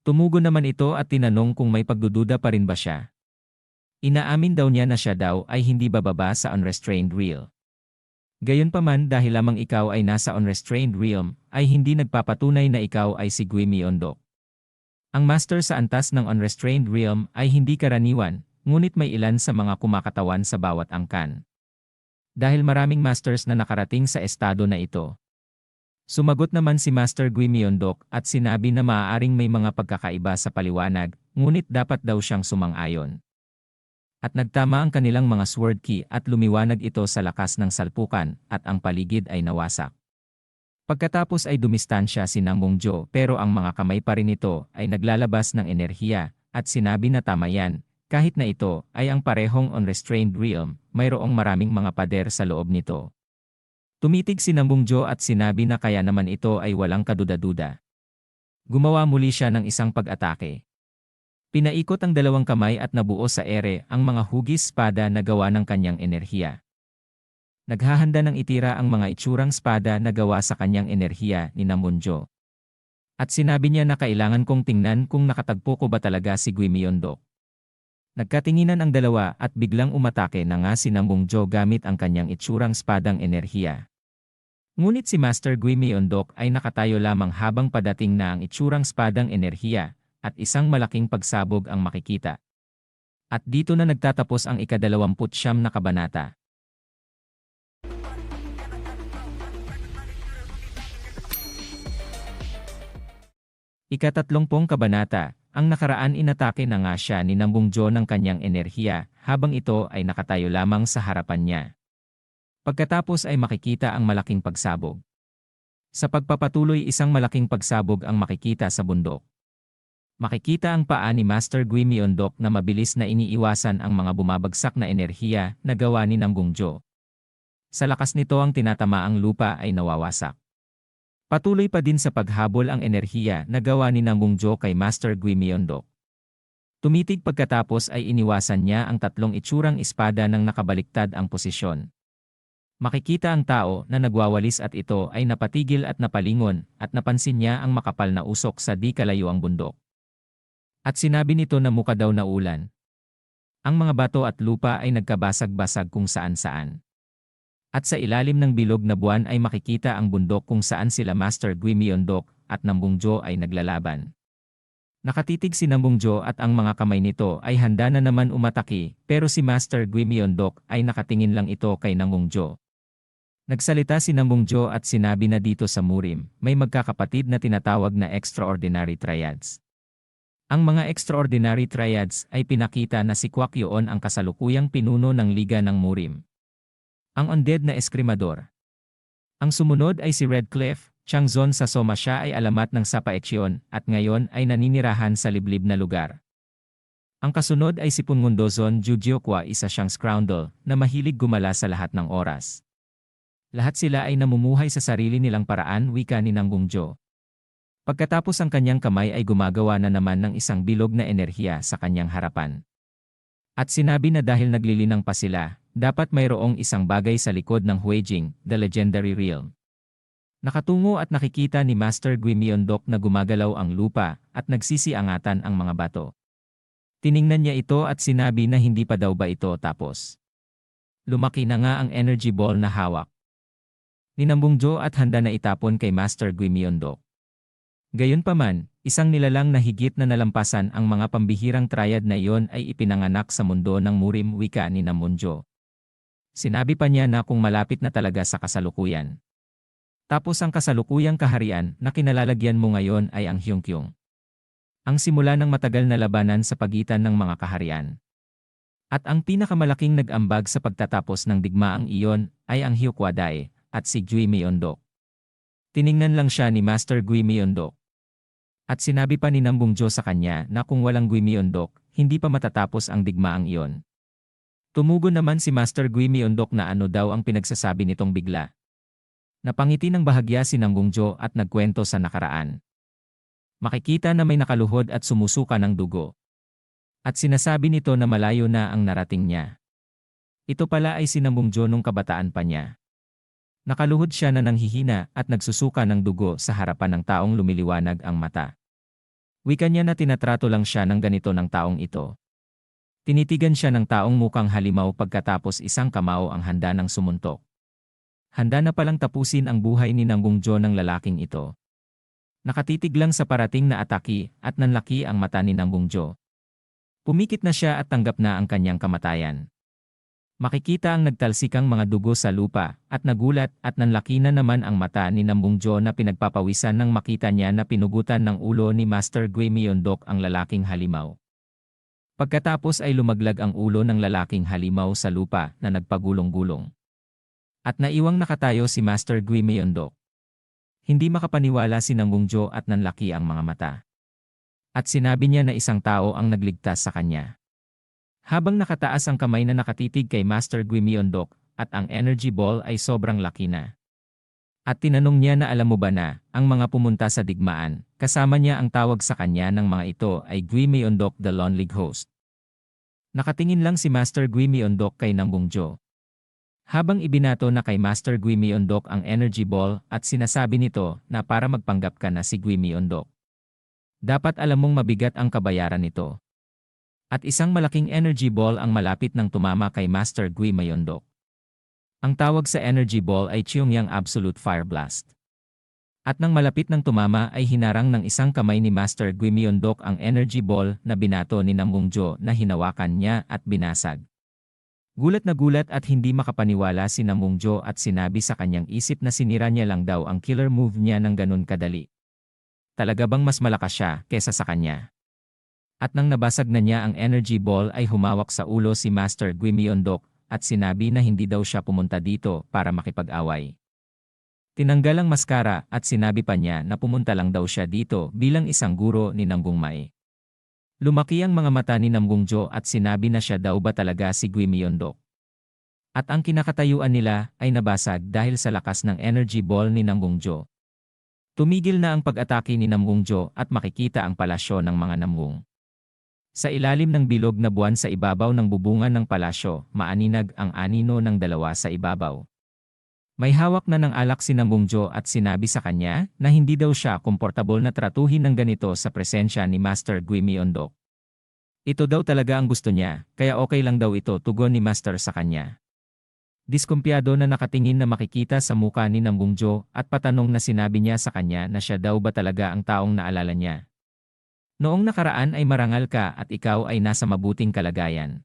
Tumugon naman ito at tinanong kung may pagdududa pa rin ba siya. Inaamin daw niya na siya daw ay hindi bababa sa unrestrained realm. Gayunpaman dahil lamang ikaw ay nasa unrestrained realm, ay hindi nagpapatunay na ikaw ay si Gui Myeondok. Ang master sa antas ng unrestrained realm ay hindi karaniwan, ngunit may ilan sa mga kumakatawan sa bawat angkan. Dahil maraming masters na nakarating sa estado na ito. Sumagot naman si Master Gui Myeondok at sinabi na maaaring may mga pagkakaiba sa paliwanag, ngunit dapat daw siyang sumang-ayon. At nagtama ang kanilang mga sword ki at lumiwanag ito sa lakas ng salpukan at ang paligid ay nawasak. Pagkatapos ay dumistansya si Nambungjo pero ang mga kamay pa rin nito ay naglalabas ng enerhiya at sinabi na tama yan. Kahit na ito ay ang parehong unrestrained realm, mayroong maraming mga pader sa loob nito. Tumitig si Nambungjo at sinabi na kaya naman ito ay walang kaduda-duda. Gumawa muli siya ng isang pag-atake. Pinaikot ang dalawang kamay at nabuo sa ere ang mga hugis espada na gawa ng kanyang enerhiya. Naghahanda ng itira ang mga itsurang espada na gawa sa kanyang enerhiya ni Nambungjo. At sinabi niya na kailangan kong tingnan kung nakatagpo ko ba talaga si Gui Myeondok. Nagkatinginan ang dalawa at biglang umatake na nga si Nambungjo gamit ang kanyang itsurang espadang enerhiya. Ngunit si Master Gui Myeondok ay nakatayo lamang habang padating na ang itsurang espadang enerhiya at isang malaking pagsabog ang makikita. At dito na nagtatapos ang ika-29 na kabanata. Ika-30 kabanata. Ang nakaraan inatake na nga siya ni Nambungjo ng kanyang enerhiya habang ito ay nakatayo lamang sa harapan niya. Pagkatapos ay makikita ang malaking pagsabog. Sa pagpapatuloy isang malaking pagsabog ang makikita sa bundok. Makikita ang paa ni Master Gui Myeondok na mabilis na iniiwasan ang mga bumabagsak na enerhiya na gawa ni Nambungjo. Sa lakas nito ang tinatamaang lupa ay nawawasak. Patuloy pa din sa paghabol ang enerhiya na gawa ni Nambungjo kay Master Gui Myeondok. Tumitig pagkatapos ay iniwasan niya ang tatlong itsurang espada nang nakabaliktad ang posisyon. Makikita ang tao na nagwawalis at ito ay napatigil at napalingon at napansin niya ang makapal na usok sa di kalayuang bundok. At sinabi nito na mukha daw na ulan. Ang mga bato at lupa ay nagkabasag-basag kung saan-saan. At sa ilalim ng bilog na buwan ay makikita ang bundok kung saan sila Master Gui Myeondok at Nambungjo ay naglalaban. Nakatitig si Nambungjo at ang mga kamay nito ay handa na naman umatake pero si Master Gui Myeondok ay nakatingin lang ito kay Nambungjo. Nagsalita si Nambungjo at sinabi na dito sa Murim may magkakapatid na tinatawag na Extraordinary Triads. Ang mga Extraordinary Triads ay pinakita na si Kwak Yoon ang kasalukuyang pinuno ng Liga ng Murim. Ang undead na eskrimador. Ang sumunod ay si Redcliffe, Changzon sa Soma, siya ay alamat ng Sapaeksyon at ngayon ay naninirahan sa liblib na lugar. Ang kasunod ay si Pungundozon Jujiokwa, isa siyang scoundrel na mahilig gumala sa lahat ng oras. Lahat sila ay namumuhay sa sarili nilang paraan, wika ni Nambungjo. Pagkatapos ang kanyang kamay ay gumagawa na naman ng isang bilog na enerhiya sa kanyang harapan. At sinabi na dahil naglilinang pa sila, dapat mayroong isang bagay sa likod ng Huijing, the legendary realm. Nakatungo at nakikita ni Master Gui Myeondok na gumagalaw ang lupa at nagsisiangatan ang mga bato. Tiningnan niya ito at sinabi na hindi pa daw ba ito tapos. Lumaki na nga ang energy ball na hawak ni Nambungjo at handa na itapon kay Master Guimiondoc. Gayunpaman, isang nilalang na higit na nalampasan ang mga pambihirang triad na iyon ay ipinanganak sa mundo ng murim wika ni Nambungjo. Sinabi pa niya na kung malapit na talaga sa kasalukuyan. Tapos ang kasalukuyang kaharian na kinalalagyan mo ngayon ay ang Hyungkyung. Ang simula ng matagal na labanan sa pagitan ng mga kaharian. At ang pinakamalaking nag-ambag sa pagtatapos ng digmaang iyon ay ang Hyukwadae at si Guimiondoc. Tiningnan lang siya ni Master Guimiondoc. At sinabi pa ni Nambungjo sa kanya na kung walang Guimiondoc, hindi pa matatapos ang digmaang iyon. Tumugon naman si Master Guimiondoc na ano daw ang pinagsasabi nitong bigla. Napangiti ng bahagya si Nambungjo at nagkwento sa nakaraan. Makikita na may nakaluhod at sumusuka ng dugo. At sinasabi nito na malayo na ang narating niya. Ito pala ay si Nambungjo nung kabataan pa niya. Nakaluhod siya na nanghihina at nagsusuka ng dugo sa harapan ng taong lumiliwanag ang mata. Wika niya na tinatrato lang siya ng ganito ng taong ito. Tinitigan siya ng taong mukhang halimaw pagkatapos isang kamao ang handa ng sumuntok. Handa na palang tapusin ang buhay ni Nambungjo ng lalaking ito. Nakatitig lang sa parating na atake at nanlaki ang mata ni Nambungjo. Pumikit na siya at tanggap na ang kanyang kamatayan. Makikita ang nagtalsikang mga dugo sa lupa at nagulat at nanlaki na naman ang mata ni Nambungjo na pinagpapawisan nang makita niya na pinugutan ng ulo ni Master Guimiondoc ang lalaking halimaw. Pagkatapos ay lumaglag ang ulo ng lalaking halimaw sa lupa na nagpagulong-gulong. At naiwang nakatayo si Master Guimiondoc. Hindi makapaniwala si Nambungjo at nanlaki ang mga mata. At sinabi niya na isang tao ang nagligtas sa kanya. Habang nakataas ang kamay na nakatitig kay Master Guimiondoc at ang energy ball ay sobrang laki na. At tinanong niya na alam mo ba na ang mga pumunta sa digmaan, kasama niya ang tawag sa kanya ng mga ito ay Guimiondoc the Lonely Ghost. Nakatingin lang si Master Guimiondoc kay Nambungjo. Habang ibinato na kay Master Guimiondoc ang energy ball at sinasabi nito na para magpanggap ka na si Guimiondoc. Dapat alam mong mabigat ang kabayaran nito. At isang malaking energy ball ang malapit ng tumama kay Master Guimiondoc. Ang tawag sa energy ball ay Chiyongyang Absolute Fire Blast. At nang malapit ng tumama ay hinarang ng isang kamay ni Master Guimiondoc ang energy ball na binato ni Nambungjo na hinawakan niya at binasag. Gulat na gulat at hindi makapaniwala si Nambungjo at sinabi sa kanyang isip na sinira niya lang daw ang killer move niya ng ganun kadali. Talaga bang mas malakas siya kesa sa kanya? At nang nabasag na niya ang energy ball ay humawak sa ulo si Master Guimiondoc at sinabi na hindi daw siya pumunta dito para makipag-away. Tinanggal ang maskara at sinabi pa niya na pumunta lang daw siya dito bilang isang guro ni Nambungmai. Lumaki ang mga mata ni Nambungjo at sinabi na siya daw ba talaga si Guimiondoc. At ang kinakatayuan nila ay nabasag dahil sa lakas ng energy ball ni Nambungjo. Tumigil na ang pag-atake ni Nambungjo at makikita ang palasyo ng mga Nambung. Sa ilalim ng bilog na buwan sa ibabaw ng bubungan ng palasyo, maaninag ang anino ng dalawa sa ibabaw. May hawak na ng alak si Nambungjo at sinabi sa kanya na hindi daw siya komportable na tratuhin ng ganito sa presensya ni Master Guimiondoc. Ito daw talaga ang gusto niya, kaya okay lang daw ito, tugon ni Master sa kanya. Diskumpiyado na nakatingin na makikita sa muka ni Nambungjo at patanong na sinabi niya sa kanya na siya daw ba talaga ang taong naalala niya. Noong nakaraan ay marangal ka at ikaw ay nasa mabuting kalagayan.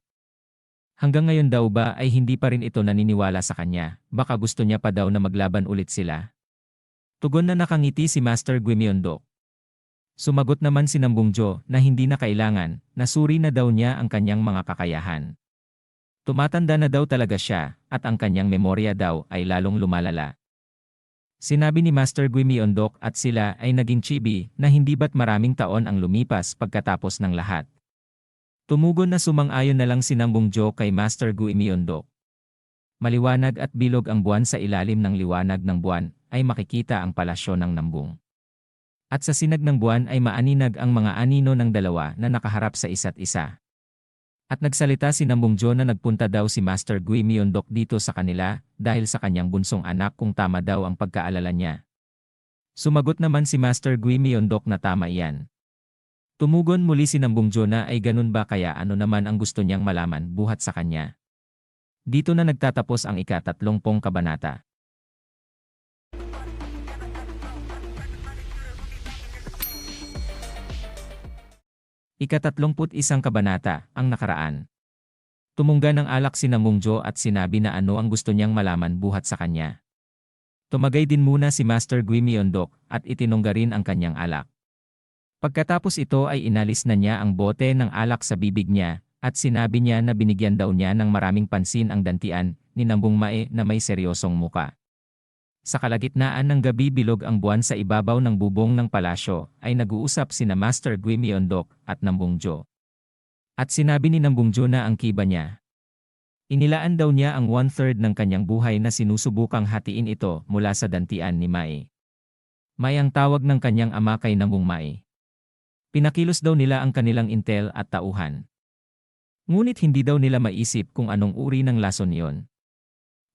Hanggang ngayon daw ba ay hindi pa rin ito naniniwala sa kanya, baka gusto niya pa daw na maglaban ulit sila. Tugon na nakangiti si Master Guimiondoc. Sumagot naman si Nambungjo na hindi na kailangan, nasuri na daw niya ang kanyang mga kakayahan. Tumatanda na daw talaga siya at ang kanyang memorya daw ay lalong lumalala. Sinabi ni Master Guimiondoc at sila ay naging chibi na hindi ba't maraming taon ang lumipas pagkatapos ng lahat. Tumugon na sumang-ayon na lang si Nambungjo kay Master Guimiondoc. Maliwanag at bilog ang buwan sa ilalim ng liwanag ng buwan ay makikita ang palasyo ng Nambung. At sa sinag ng buwan ay maaninag ang mga anino ng dalawa na nakaharap sa isa't isa. At nagsalita si Nambungjo na nagpunta daw si Master Guimiondoc dito sa kanila dahil sa kanyang bunsong anak kung tama daw ang pagkaalala niya. Sumagot naman si Master Guimiondoc na tama iyan. Tumugon muli si Nambungjo na ay ganun ba kaya ano naman ang gusto niyang malaman buhat sa kanya. Dito na nagtatapos ang ika-30 kabanata. Ika-31 kabanata, ang nakaraan. Tumungga ng alak si Namungjo at sinabi na ano ang gusto niyang malaman buhat sa kanya. Tumagay din muna si Master Gui Myeondok at itinungga rin ang kanyang alak. Pagkatapos ito ay inalis na niya ang bote ng alak sa bibig niya at sinabi niya na binigyan daw niya ng maraming pansin ang dantian ni Nambung Mae na may seryosong muka. Sa kalagitnaan ng gabi bilog ang buwan sa ibabaw ng bubong ng palasyo ay nag-uusap sina Master Gui Myeondok at Nambungjo. At sinabi ni Nambungjo na ang kiba niya. Inilaan daw niya ang 1/3 ng kanyang buhay na sinusubukang hatiin ito mula sa dantian ni Mae. May ang tawag ng kanyang ama kay Nambung Mae. Pinakilos daw nila ang kanilang intel at tauhan. Ngunit hindi daw nila maisip kung anong uri ng lason iyon.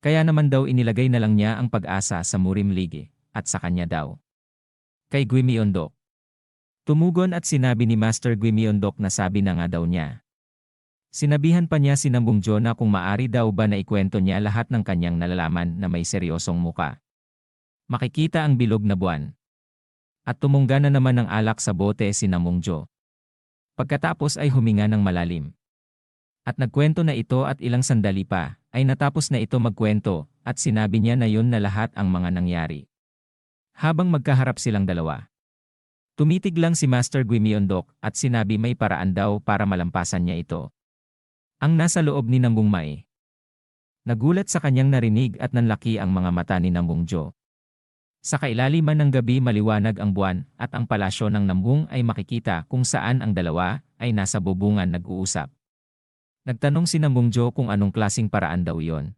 Kaya naman daw inilagay na lang niya ang pag-asa sa Murim League, at sa kanya daw. Kay Gui Myeondok. Tumugon at sinabi ni Master Gui Myeondok na sabi na nga daw niya. Sinabihan pa niya si Nambungjo na kung maari daw ba na ikwento niya lahat ng kanyang nalalaman na may seryosong muka. Makikita ang bilog na buwan. At tumungga na naman ng alak sa bote si Nambungjo. Pagkatapos ay huminga ng malalim. At nagkwento na ito at ilang sandali pa, ay natapos na ito magkwento, at sinabi niya na yun na lahat ang mga nangyari. Habang magkaharap silang dalawa. Tumitig lang si Master Gui Myeondok at sinabi may paraan daw para malampasan niya ito. Ang nasa loob ni Nambung Mae. Nagulat sa kanyang narinig at nanlaki ang mga mata ni Nambungjo. Sa kailaliman ng gabi maliwanag ang buwan at ang palasyo ng Nambung ay makikita kung saan ang dalawa ay nasa bubungan nag-uusap. Nagtanong si Nambungjo kung anong klasing paraan daw iyon.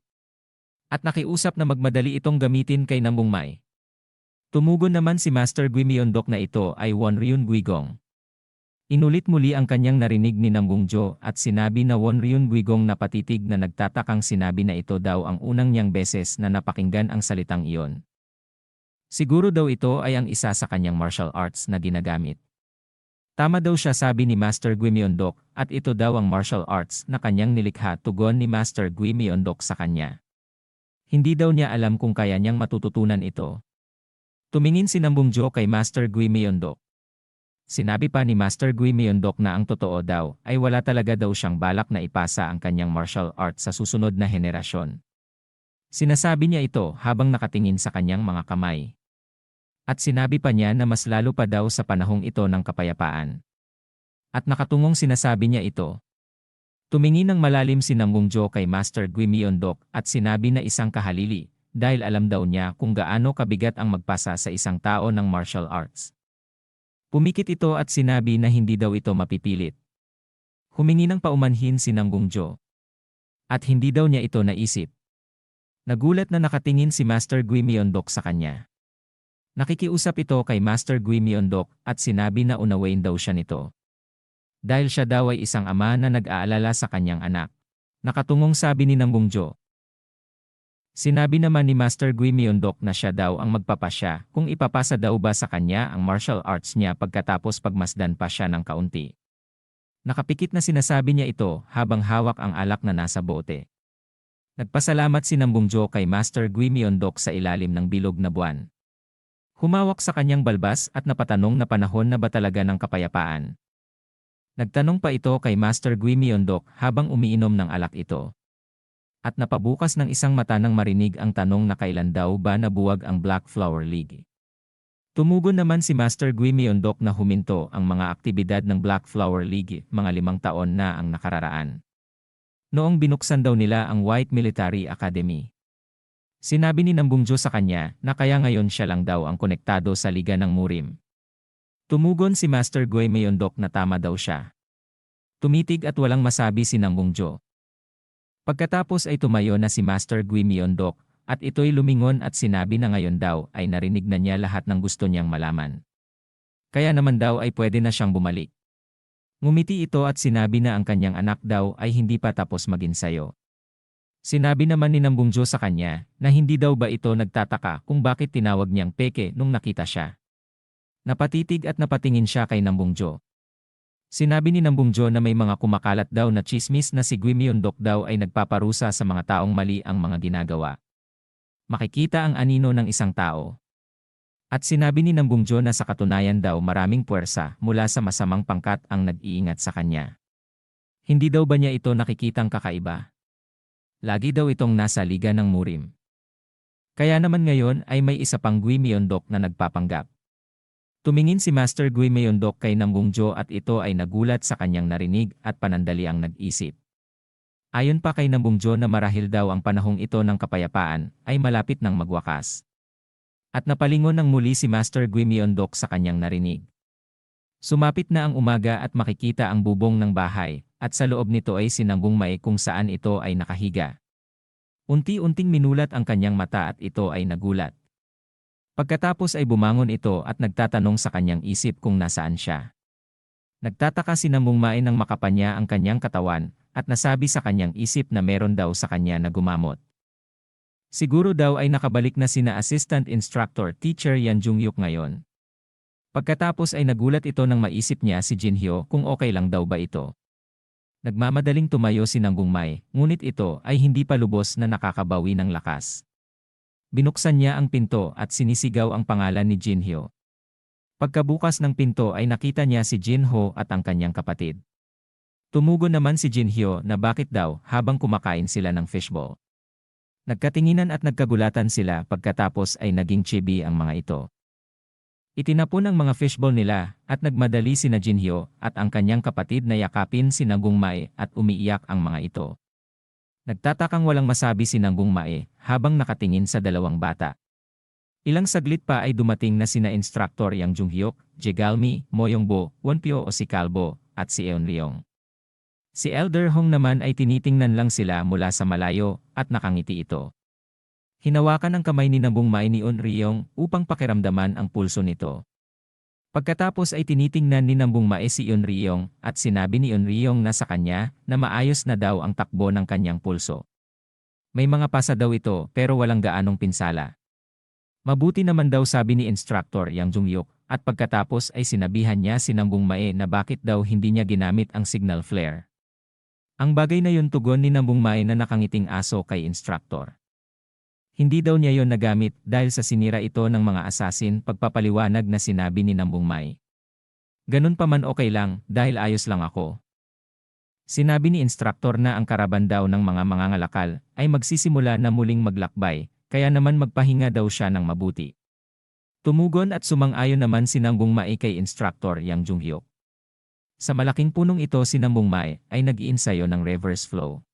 At nakiusap na magmadali itong gamitin kay Nambung Mae. Tumugon naman si Master Gui Myeondok na ito ay Wonryun Guigong. Inulit muli ang kanyang narinig ni Nambungjo at sinabi na Wonryun Guigong na patitig na nagtatakang sinabi na ito daw ang unang niyang beses na napakinggan ang salitang iyon. Siguro daw ito ay ang isa sa kanyang martial arts na ginagamit. Tama daw siya sabi ni Master Gui Myeondok at ito daw ang martial arts na kanyang nilikha tugon ni Master Gui Myeondok sa kanya. Hindi daw niya alam kung kaya niyang matututunan ito. Tumingin si Nambungjo kay Master Gui Myeondok. Sinabi pa ni Master Gui Myeondok na ang totoo daw ay wala talaga daw siyang balak na ipasa ang kanyang martial arts sa susunod na henerasyon. Sinasabi niya ito habang nakatingin sa kanyang mga kamay. At sinabi pa niya na mas lalo pa daw sa panahong ito ng kapayapaan. At nakatungong sinasabi niya ito. Tumingin ng malalim si Nambungjo kay Master Gui Myeondok at sinabi na isang kahalili dahil alam daw niya kung gaano kabigat ang magpasa sa isang tao ng martial arts. Pumikit ito at sinabi na hindi daw ito mapipilit. Humingi ng paumanhin si Nambungjo. At hindi daw niya ito naisip. Nagulat na nakatingin si Master Gui Myeondok sa kanya. Nakikiusap ito kay Master Gui Myeondok at sinabi na unawain daw siya nito. Dahil siya daw ay isang ama na nag-aalala sa kanyang anak. Nakatungong sabi ni Nambungjo. Sinabi naman ni Master Gui Myeondok na siya daw ang magpapasya kung ipapasa daw ba sa kanya ang martial arts niya pagkatapos pagmasdan pa siya ng kaunti. Nakapikit na sinasabi niya ito habang hawak ang alak na nasa bote. Nagpasalamat si Nambungjo kay Master Gui Myeondok sa ilalim ng bilog na buwan. Humawak sa kanyang balbas at napatanong na panahon na ba talaga ng kapayapaan. Nagtanong pa ito kay Master Gui Myeondok habang umiinom ng alak ito. At napabukas ng isang mata nang marinig ang tanong na kailan daw ba nabuwag ang Black Flower League. Tumugon naman si Master Gui Myeondok na huminto ang mga aktibidad ng Black Flower League mga 5 taon na ang nakararaan. Noong binuksan daw nila ang White Military Academy. Sinabi ni Nambungjo sa kanya na kaya ngayon siya lang daw ang konektado sa Liga ng Murim. Tumugon si Master Gui Myeondok na tama daw siya. Tumitig at walang masabi si Nambungjo. Pagkatapos ay tumayo na si Master Gui Myeondok at ito'y lumingon at sinabi na ngayon daw ay narinig na niya lahat ng gusto niyang malaman. Kaya naman daw ay pwede na siyang bumalik. Ngumiti ito at sinabi na ang kanyang anak daw ay hindi pa tapos maginsayo. Sinabi naman ni Nambungjo sa kanya na hindi daw ba ito nagtataka kung bakit tinawag niyang peke nung nakita siya. Napatitig at napatingin siya kay Nambungjo. Sinabi ni Nambung Jo na may mga kumakalat daw na tsismis na si Gui Myondok daw ay nagpaparusa sa mga taong mali ang mga ginagawa. Makikita ang anino ng isang tao. At sinabi ni Nambung Jo na sa katunayan daw maraming puwersa mula sa masamang pangkat ang nag-iingat sa kanya. Hindi daw ba niya ito nakikitang kakaiba? Lagi daw itong nasa liga ng Murim. Kaya naman ngayon ay may isa pang Gui Myondok na nagpapanggap. Tumingin si Master Gui Myondok kay Nambung Jo at ito ay nagulat sa kanyang narinig at panandali ang nag-isip. Ayon pa kay Nambung Jo na marahil daw ang panahong ito ng kapayapaan ay malapit ng magwakas. At napalingon ng muli si Master Gui Myondok sa kanyang narinig. Sumapit na ang umaga at makikita ang bubong ng bahay at sa loob nito ay si Nambung Mae kung saan ito ay nakahiga. Unti-unting minulat ang kanyang mata at ito ay nagulat. Pagkatapos ay bumangon ito at nagtatanong sa kanyang isip kung nasaan siya. Nagtataka si Nambung Mae nang makapanya ang kanyang katawan at nasabi sa kanyang isip na meron daw sa kanya na gumamot. Siguro daw ay nakabalik na sina Assistant Instructor Teacher Yan Jungyuk ngayon. Pagkatapos ay nagulat ito nang maisip niya si Jinhyo kung okay lang daw ba ito. Nagmamadaling tumayo si Nambung Mae, ngunit ito ay hindi pa lubos na nakakabawi ng lakas. Binuksan niya ang pinto at sinisigaw ang pangalan ni Jinhyo. Pagkabukas ng pinto ay nakita niya si Jinho at ang kanyang kapatid. Tumugon naman si Jinhyo na bakit daw habang kumakain sila ng fishball. Nagkatinginan at nagkagulatan sila pagkatapos ay naging chibi ang mga ito. Itinapon ang mga fishball nila at nagmadali sina Jinhyo at ang kanyang kapatid na yakapin si Nambung Mae at umiiyak ang mga ito. Nagtatakang walang masabi si Nambung Mae habang nakatingin sa dalawang bata. Ilang saglit pa ay dumating na sina Instructor Yang Junghyuk, Jegalmi, Moyongbo, Wonpyo o si Kalbo, at si Eunryong. Si Elder Hong naman ay tinitingnan lang sila mula sa malayo at nakangiti ito. Hinawakan ang kamay ni Nambung Mae ni Eunryong upang pakiramdaman ang pulso nito. Pagkatapos ay tinitingnan ni Nambung Mae si Eunryong at sinabi ni Eunryong na sa kanya na maayos na daw ang takbo ng kanyang pulso. May mga pasa daw ito pero walang gaanong pinsala. Mabuti naman daw sabi ni Instructor Yang Jungyuk at pagkatapos ay sinabihan niya si Nambung Mae na bakit daw hindi niya ginamit ang signal flare. Ang bagay na yun tugon ni Nambung Mae na nakangiting aso kay Instructor. Hindi daw niya yon nagamit dahil sa sinira ito ng mga assassin pagpapaliwanag na sinabi ni Nambung Mae. Ganun pa man okay lang dahil ayos lang ako. Sinabi ni Instructor na ang karaban daw ng mga mangangalakal ay magsisimula na muling maglakbay, kaya naman magpahinga daw siya ng mabuti. Tumugon at sumang-ayon naman si Nambung Mae kay Instructor Yang Junghyuk. Sa malaking punong ito si Nambung Mae ay nag-iinsayo ng reverse flow.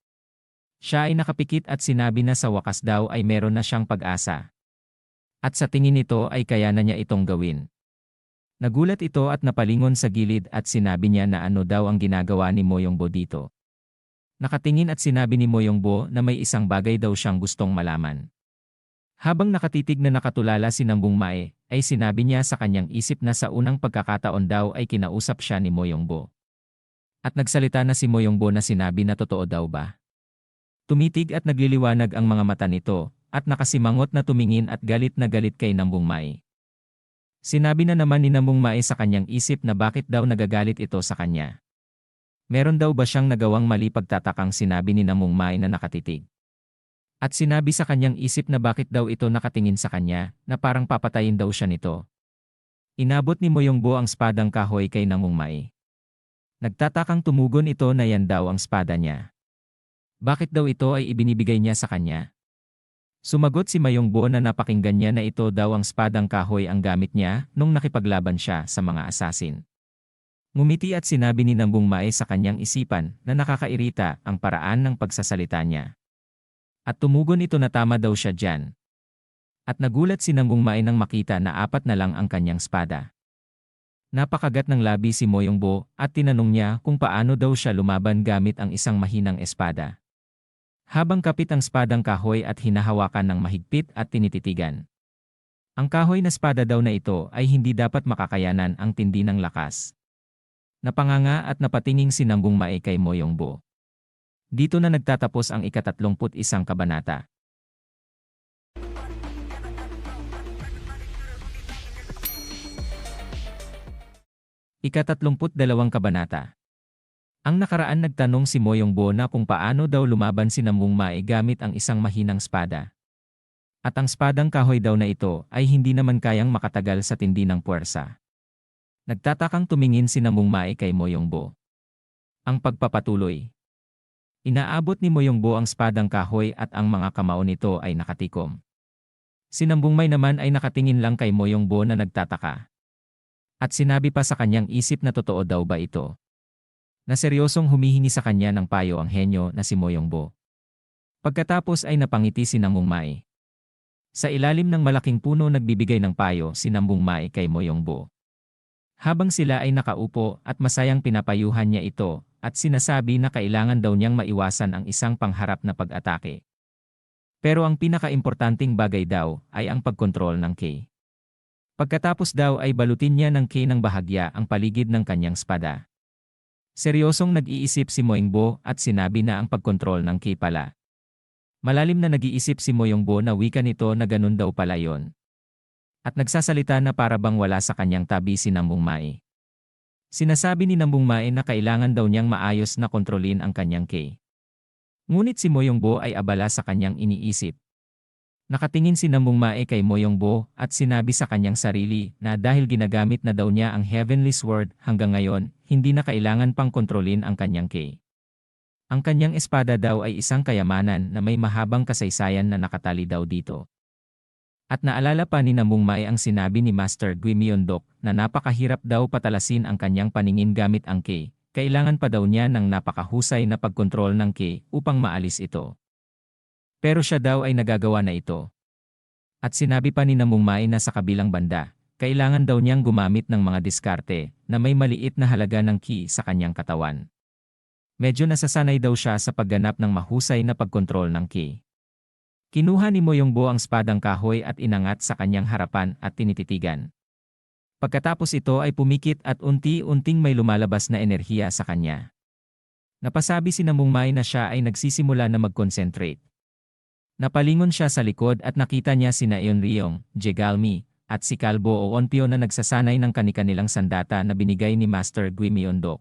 Siya ay nakapikit at sinabi na sa wakas daw ay meron na siyang pag-asa. At sa tingin nito ay kaya na niya itong gawin. Nagulat ito at napalingon sa gilid at sinabi niya na ano daw ang ginagawa ni Moyongbo dito. Nakatingin at sinabi ni Moyongbo na may isang bagay daw siyang gustong malaman. Habang nakatitig na nakatulala si Nambung Mae, ay sinabi niya sa kanyang isip na sa unang pagkakataon daw ay kinausap siya ni Moyongbo. At nagsalita na si Moyongbo na sinabi na totoo daw ba. Tumitig at nagliliwanag ang mga mata nito, at nakasimangot na tumingin at galit na galit kay Nambung Mae. Sinabi na naman ni Nambung Mae sa kanyang isip na bakit daw nagagalit ito sa kanya. Meron daw ba siyang nagawang mali pagtatakang sinabi ni Nambung Mae na nakatitig. At sinabi sa kanyang isip na bakit daw ito nakatingin sa kanya, na parang papatayin daw siya nito. Inabot ni Moyongbo ang spadang kahoy kay Nambung Mae. Nagtatakang tumugon ito na yan daw ang spada niya. Bakit daw ito ay ibinibigay niya sa kanya? Sumagot si Moyongbo na napakinggan niya na ito daw ang spadang kahoy ang gamit niya nung nakipaglaban siya sa mga assassin. Ngumiti at sinabi ni Nambung Mae sa kanyang isipan na nakakairita ang paraan ng pagsasalita niya. At tumugon ito na tama daw siya dyan. At nagulat si Nambung Mae nang makita na 4 na lang ang kanyang spada. Napakagat ng labi si Moyongbo at tinanong niya kung paano daw siya lumaban gamit ang isang mahinang espada. Habang kapit ang spadang kahoy at hinahawakan ng mahigpit at tinititigan. Ang kahoy na espada daw na ito ay hindi dapat makakayanan ang tindi ng lakas. Napanganga at napatinging si Nambung Mae kay Moyongbo. Dito na nagtatapos ang ika-31 kabanata. Ika-32 kabanata. Ang nakaraan nagtanong si Moyongbo na kung paano daw lumaban si Namong Mae gamit ang isang mahinang espada. At ang espadang kahoy daw na ito ay hindi naman kayang makatagal sa tindi ng puwersa. Nagtatakang tumingin si Namong Mae kay Moyongbo. Ang pagpapatuloy. Inaabot ni Moyongbo ang espadang kahoy at ang mga kamao nito ay nakatikom. Si Namong Mae naman ay nakatingin lang kay Moyongbo na nagtataka. At sinabi pa sa kanyang isip na totoo daw ba ito. Na seryosong humihingi sa kanya ng payo ang henyo na si Moyongbo. Pagkatapos ay napangiti si Namong Mae. Sa ilalim ng malaking puno nagbibigay ng payo si Namong Mae kay Moyongbo. Habang sila ay nakaupo at masayang pinapayuhan niya ito at sinasabi na kailangan daw niyang maiwasan ang isang pangharap na pag-atake. Pero ang pinakaimportanting bagay daw ay ang pagkontrol ng K. Pagkatapos daw ay balutin niya ng K ng bahagya ang paligid ng kanyang espada. Seryosong nag-iisip si Moyongbo at sinabi na ang pagkontrol ng K pala. Malalim na nag-iisip si Moyongbo na wika nito na ganun daw pala yon. At nagsasalita na para bang wala sa kanyang tabi si Namong Mae. Sinasabi ni Namong Mae na kailangan daw niyang maayos na kontrolin ang kanyang K. Ngunit si Moyongbo ay abala sa kanyang iniisip. Nakatingin si Namong Mae kay Moyongbo at sinabi sa kanyang sarili na dahil ginagamit na daw niya ang Heavenly Sword hanggang ngayon, hindi na kailangan pang kontrolin ang kanyang K. Ang kanyang espada daw ay isang kayamanan na may mahabang kasaysayan na nakatali daw dito. At naalala pa ni Namong Mae ang sinabi ni Master Gui Myeondok na napakahirap daw patalasin ang kanyang paningin gamit ang K. Kailangan pa daw niya ng napakahusay na pagkontrol ng K upang maalis ito. Pero siya daw ay nagagawa na ito. At sinabi pa ni Namong Mae na sa kabilang banda, kailangan daw niyang gumamit ng mga diskarte na may maliit na halaga ng Ki sa kanyang katawan. Medyo nasasanay daw siya sa pagganap ng mahusay na pagkontrol ng Ki. Kinuha ni Moyongbo ang espadang kahoy at inangat sa kanyang harapan at tinititigan. Pagkatapos ito ay pumikit at unti-unting may lumalabas na enerhiya sa kanya. Napasabi si Namong Mae na siya ay nagsisimula na mag-concentrate. Napalingon siya sa likod at nakita niya sina Eunryong, Jegalmi, at si Kalbo o Onpyo na nagsasanay ng kani-kanilang sandata na binigay ni Master Gui Myeondok.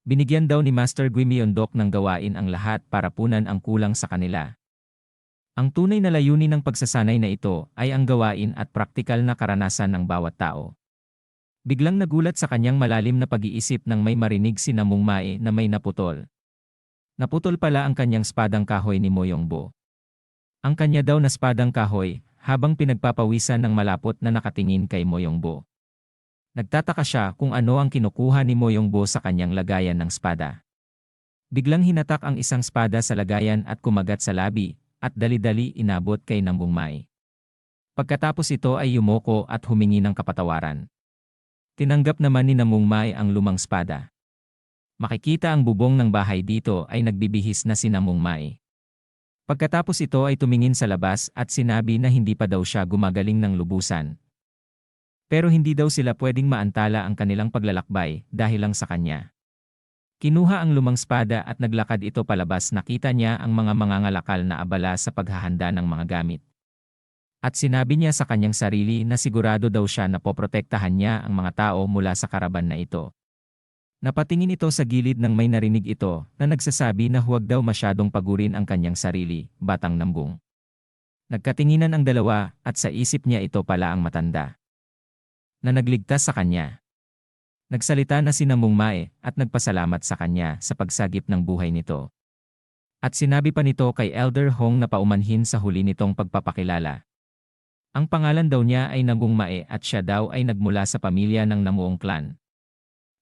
Binigyan daw ni Master Gui Myeondok ng gawain ang lahat para punan ang kulang sa kanila. Ang tunay na layunin ng pagsasanay na ito ay ang gawain at praktikal na karanasan ng bawat tao. Biglang nagulat sa kanyang malalim na pag-iisip nang may marinig si Namong Mae na may naputol. Naputol pala ang kanyang espadang kahoy ni Moyongbo. Ang kanya daw na espadang kahoy, habang pinagpapawisan ng malapot na nakatingin kay Moyongbo. Nagtataka siya kung ano ang kinukuha ni Moyongbo sa kanyang lagayan ng espada. Biglang hinatak ang isang espada sa lagayan at kumagat sa labi, at dali-dali inabot kay Namong Mae. Pagkatapos ito ay yumoko at humingi ng kapatawaran. Tinanggap naman ni Namong Mae ang lumang espada. Makikita ang bubong ng bahay dito ay nagbibihis na si Namong Mae. Pagkatapos ito ay tumingin sa labas at sinabi na hindi pa daw siya gumagaling ng lubusan. Pero hindi daw sila pwedeng maantala ang kanilang paglalakbay dahil lang sa kanya. Kinuha ang lumang espada at naglakad ito palabas. Nakita niya ang mga mangangalakal na abala sa paghahanda ng mga gamit. At sinabi niya sa kanyang sarili na sigurado daw siya na poprotektahan niya ang mga tao mula sa karaban na ito. Napatingin ito sa gilid nang may narinig ito na nagsasabi na huwag daw masyadong pagurin ang kanyang sarili, batang Nambung. Nagkatinginan ang dalawa at sa isip niya ito pala ang matanda na nagligtas sa kanya. Nagsalita na si Namong Mae at nagpasalamat sa kanya sa pagsagip ng buhay nito. At sinabi pa nito kay Elder Hong na paumanhin sa huli nitong pagpapakilala. Ang pangalan daw niya ay Namong Mae at siya daw ay nagmula sa pamilya ng Namuong clan.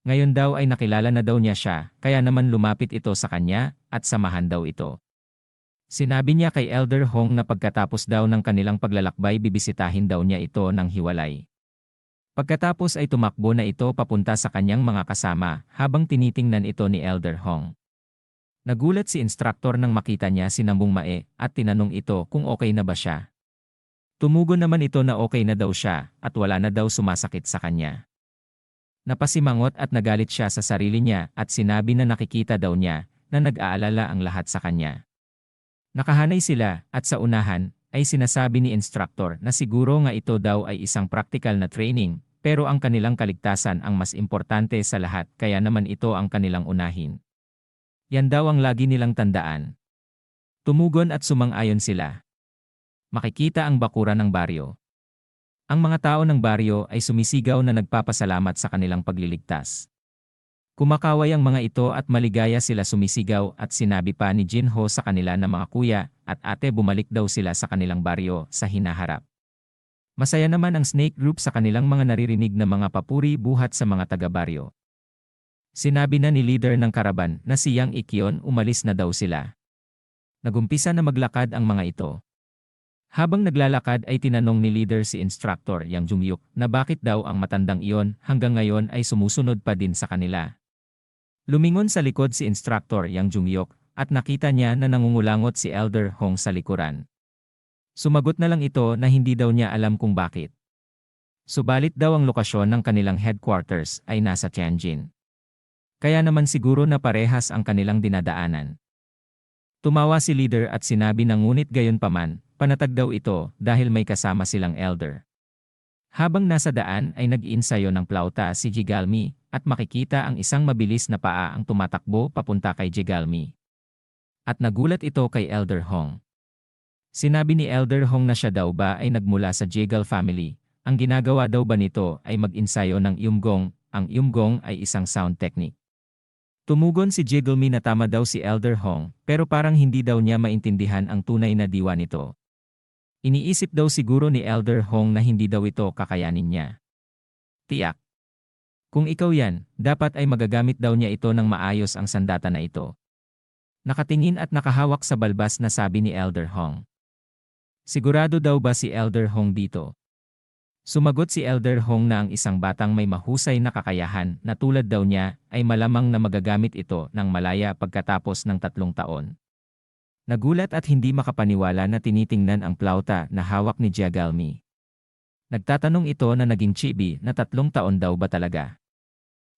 Ngayon daw ay nakilala na daw niya siya, kaya naman lumapit ito sa kanya at samahan daw ito. Sinabi niya kay Elder Hong na pagkatapos daw ng kanilang paglalakbay bibisitahin daw niya ito ng hiwalay. Pagkatapos ay tumakbo na ito papunta sa kanyang mga kasama habang tinitingnan ito ni Elder Hong. Nagulat si instruktor nang makita niya si Namong Mae at tinanong ito kung okay na ba siya. Tumugon naman ito na okay na daw siya at wala na daw sumasakit sa kanya. Napasimangot at nagalit siya sa sarili niya at sinabi na nakikita daw niya na nag-aalala ang lahat sa kanya. Nakahanay sila at sa unahan ay sinasabi ni instructor na siguro nga ito daw ay isang practical na training Pero ang kanilang kaligtasan ang mas importante sa lahat kaya naman ito ang kanilang unahin. Yan daw ang lagi nilang tandaan. Tumugon at sumang-ayon sila. Makikita ang bakuran ng baryo. Ang mga tao ng baryo ay sumisigaw na nagpapasalamat sa kanilang pagliligtas. Kumakaway ang mga ito at maligaya sila sumisigaw at sinabi pa ni Jinho sa kanila na mga kuya at ate bumalik daw sila sa kanilang baryo sa hinaharap. Masaya naman ang Snake Group sa kanilang mga naririnig na mga papuri buhat sa mga taga-baryo. Sinabi na ni leader ng karaban na si Yang Ikyon umalis na daw sila. Nagumpisa na maglakad ang mga ito. Habang naglalakad ay tinanong ni leader si instructor Yang Jungyuk na bakit daw ang matandang iyon hanggang ngayon ay sumusunod pa din sa kanila. Lumingon sa likod si instructor Yang Jungyuk at nakita niya na nangungulangot si Elder Hong sa likuran. Sumagot na lang ito na hindi daw niya alam kung bakit. Subalit daw ang lokasyon ng kanilang headquarters ay nasa Tianjin. Kaya naman siguro na parehas ang kanilang dinadaanan. Tumawa si leader at sinabi na ngunit gayon paman, panatag daw ito dahil may kasama silang elder. Habang nasa daan ay nag-iinsayo ng plauta si Jigalmi at makikita ang isang mabilis na paa ang tumatakbo papunta kay Jigalmi. At nagulat ito kay Elder Hong. Sinabi ni Elder Hong na siya daw ba ay nagmula sa Jigal family. Ang ginagawa daw ba nito ay mag-insayo ng yumgong, ang yumgong ay isang sound technique. Tumugon si Jigalmi na tama daw si Elder Hong pero parang hindi daw niya maintindihan ang tunay na diwa nito. Iniisip daw siguro ni Elder Hong na hindi daw ito kakayanin niya. Tiyak. Kung ikaw yan, dapat ay magagamit daw niya ito ng maayos ang sandata na ito. Nakatingin at nakahawak sa balbas na sabi ni Elder Hong. Sigurado daw ba si Elder Hong dito? Sumagot si Elder Hong na ang isang batang may mahusay na kakayahan na tulad daw niya ay malamang na magagamit ito ng malaya pagkatapos ng 3 taon. Nagulat at hindi makapaniwala na tinitingnan ang plauta na hawak ni Jigalmi. Nagtatanong ito na naging chibi na 3 taon daw ba talaga?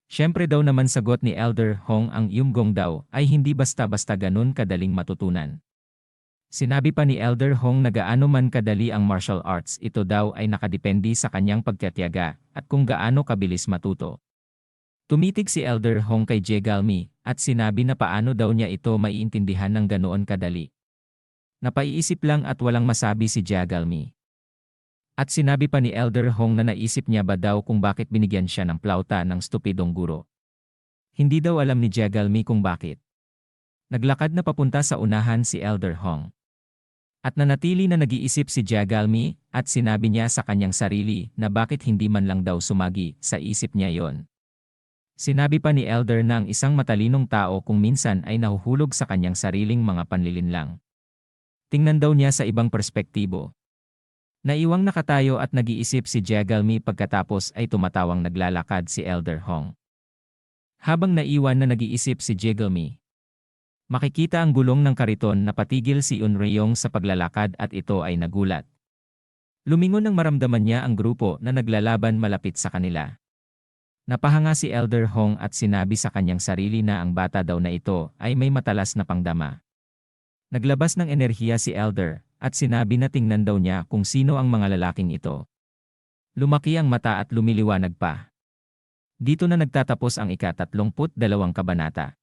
Siyempre daw naman sagot ni Elder Hong ang yumgong daw ay hindi basta-basta ganun kadaling matutunan. Sinabi pa ni Elder Hong na gaano man kadali ang martial arts ito daw ay nakadepende sa kanyang pagkatiyaga at kung gaano kabilis matuto. Tumitig si Elder Hong kay Jigalmi at sinabi na paano daw niya ito maiintindihan ng ganoon kadali. Napaiisip lang at walang masabi si Jigalmi. At sinabi pa ni Elder Hong na naisip niya ba daw kung bakit binigyan siya ng plauta ng stupidong guro. Hindi daw alam ni Jigalmi kung bakit. Naglakad na papunta sa unahan si Elder Hong. At nanatili na nag-iisip si Jigalmi at sinabi niya sa kanyang sarili na bakit hindi man lang daw sumagi sa isip niya yon. Sinabi pa ni Elder na ang isang matalinong tao kung minsan ay nahuhulog sa kanyang sariling mga panlilinlang. Tingnan daw niya sa ibang perspektibo. Naiwang nakatayo at nag-iisip si Jigalmi pagkatapos ay tumatawang naglalakad si Elder Hong. Habang naiwan na nag-iisip si Jigalmi, makikita ang gulong ng kariton na patigil si Unryeong sa paglalakad at ito ay nagulat. Lumingon nang maramdaman niya ang grupo na naglalaban malapit sa kanila. Napahanga si Elder Hong at sinabi sa kanyang sarili na ang bata daw na ito ay may matalas na pangdama. Naglabas ng enerhiya si Elder at sinabi na tingnan daw niya kung sino ang mga lalaking ito. Lumaki ang mata at lumiliwanag pa. Dito na nagtatapos ang ika-32 kabanata.